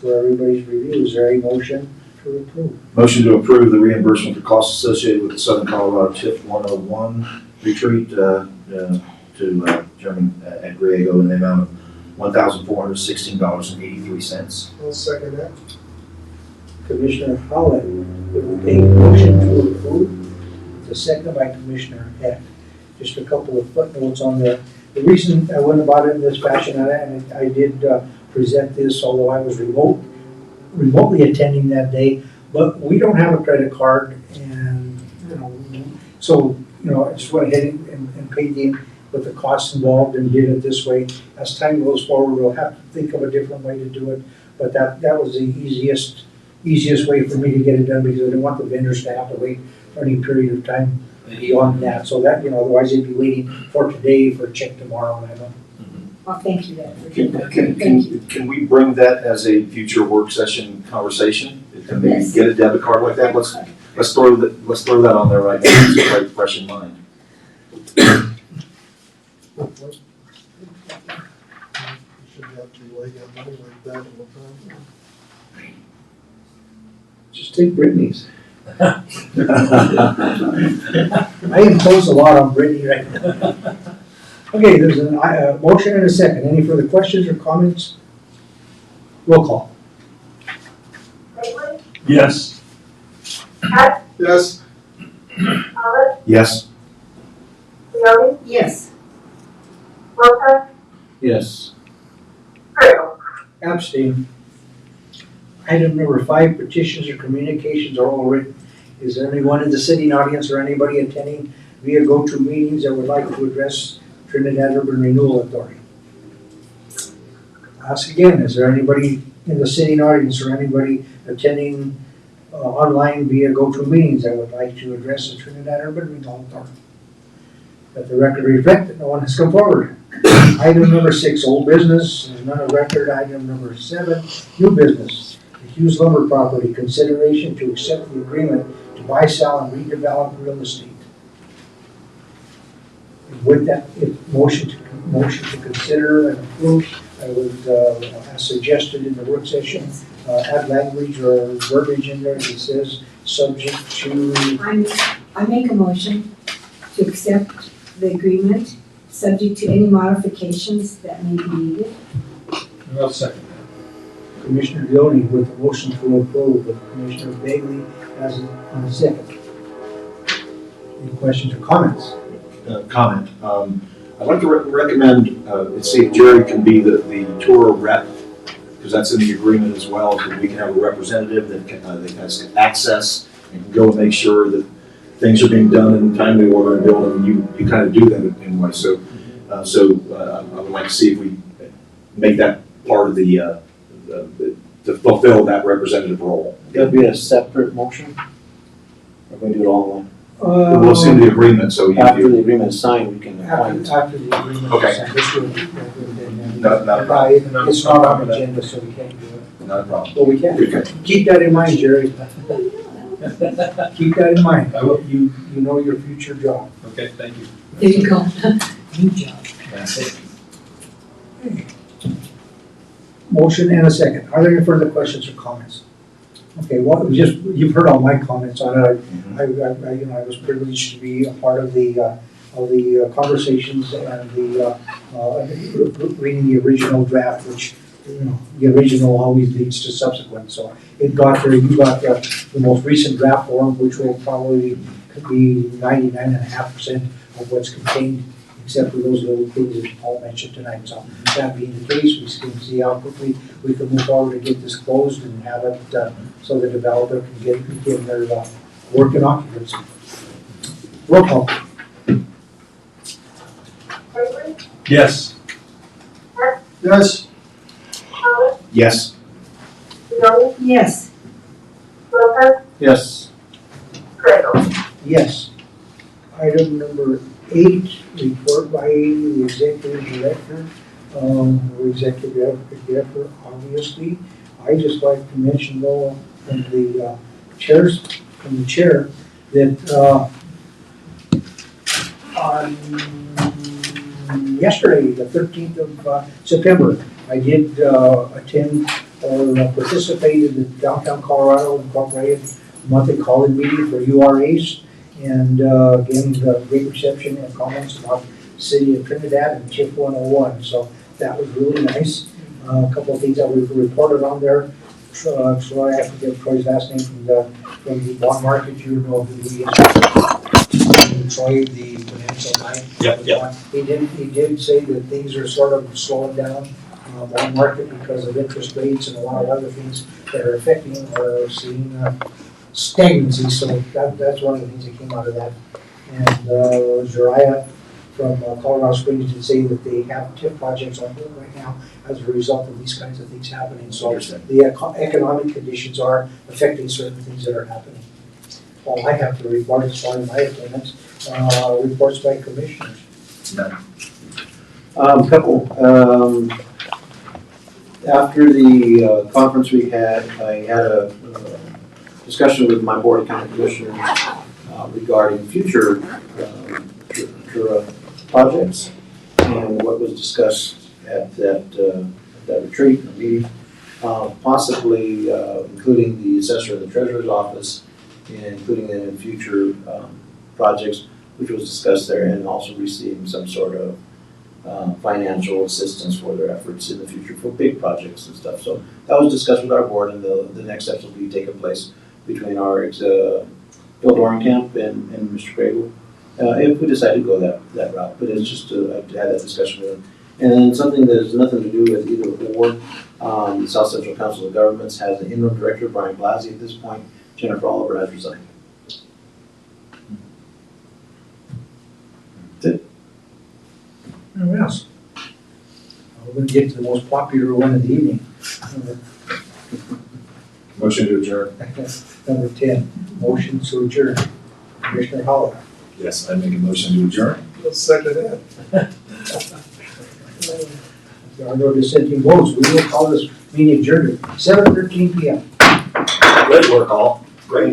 everybody's review. Is there a motion to approve? Motion to approve the reimbursement for costs associated with the Southern Colorado TIF 101 retreat to Chairman Ed Griego in the amount of $1,416.83. I'll second that. Commissioner Howard with a motion to approve, the second by Commissioner Heck. Just a couple of footnotes on there. The reason I went about it in this fashion, and I did present this, although I was remotely attending that day, but we don't have a credit card, and, so, I just went ahead and paid with the costs involved and did it this way. As time goes forward, we'll have to think of a different way to do it, but that was the easiest way for me to get it done, because I didn't want the vendors to have to wait for any period of time beyond that, so that, otherwise they'd be waiting for today for a check tomorrow, and I don't. Well, thank you, Ed, for doing that. Thank you. Can we bring that as a future work session conversation? Can we Yes. get a debit card like that? Let's throw that on there right now, it's right fresh in mind. Shouldn't have to lay down money like that all the time. Just take Brittany's. I impose a lot on Brittany right now. Okay, there's a motion and a second. Any further questions or comments? Roll call. Bagley, Yes. Yes. Howard, Yes. Leoni, Yes. Lopez, Yes. Grego. Abstain. Item number 5, petitions or communications are all written. Is there anyone in the sitting audience or anybody attending via go-to meetings that would like to address Trinidad Urban Renewal Authority? Ask again, is there anybody in the sitting audience or anybody attending online via go-to meetings that would like to address the Trinidad Urban Renewal Authority? Let the record reflect that no one has come forward. Item number 6, old business, there's none of record. Item number 7, new business. The Hughes Lumber property, consideration to accept the agreement to buy, sell, and redevelop real estate. With that, motion to consider and approve, I would, as suggested in the work session, add language or verbiage in there that says, subject to. I make a motion to accept the agreement, subject to any modifications that may be needed. I'll second Commissioner Leoni with a motion to approve, with Commissioner Bagley as on the second. Any questions or comments? Comment. I'd like to recommend, see if Jerry can be the TURA rep, because that's in the agreement as well, so we can have a representative that has access and can go and make sure that things are being done in timely order and building, and you kind of do that in a way. So I would like to see if we make that part of to fulfill that representative role. That'd be a separate motion? Or we do it all in one? We'll send the agreement, so After the agreement is signed, we can appoint. After the agreement. Okay. is signed, this will be- Not a problem. It's not on the agenda, so we can't do it. Not a problem. Well, we can. Okay. Keep that in mind, Jerry. Keep that in mind. I will. You know your future job. Okay, thank you. There you go. New job. That's it. Motion and a second. Are there any further questions or comments? Okay, well, it was just, you've heard all my comments on it. I was privileged to be a part of the conversations and reading the original draft, which, the original always leads to subsequent. So it got there, you got the most recent draft form, which will probably be 99.5% of what's contained, except for those little things that Paul mentioned tonight. So that being the case, we can see how quickly we can move forward to get this closed and have it so the developer can begin their work in occupancy. Roll call. Gregory, Yes. Yes, Howard, Yes. Leone, Yes. Lopez, Yes. Grego. Yes. Item number 8, report by the executive director, or executive director, obviously. I just like to mention though, from the chair, that on yesterday, the 13th of September, I did attend or participate in the Downtown Colorado Incorporated monthly call-in meeting for URAs. And again, the great reception and comments about the city of Trinidad and TIF 101. So that was really nice. A couple of things that we reported on there. Troy, I have to get Troy's last name from the bond market. You know who he is. Troy, the financial guy. Yep. He did say that things are sort of slowing down bond market because of interest rates and a lot of other things that are affecting or seeing stagnancy. So that's one of the things that came out of that. And Zariah from Colorado Springs did say that they have TIF projects on hold right now as a result of these kinds of things happening. So the economic conditions are affecting certain things that are happening. All I have to report as far as my attendance, reports by commissioners. Couple. After the conference we had, I had a discussion with my board of county commissioners regarding future TURA projects and what was discussed at that retreat or meeting, possibly including the assessor of the treasurer's office and including them in future projects, which was discussed there, and also receiving some sort of financial assistance for their efforts in the future for big projects and stuff. So that was discussed with our board, and the next steps will be taking place between our Bill Dorenkamp and Mr. Grable, if we decide to go that route. But it's just to have that discussion with them. And then something that has nothing to do with either or, the South Central Council of Governments has an interim director, Brian Blasey, at this point. Jennifer Oliver has resigned. That's it. Anyone else? We're going to get to the most popular one of the evening. Motion to adjourn. Number 10, motion to adjourn. Commissioner Howell. Yes, I make a motion to adjourn. let's second that. If there are no dissenting votes, we will call this meeting adjourned at 7:13 p.m. Great work, all. Great.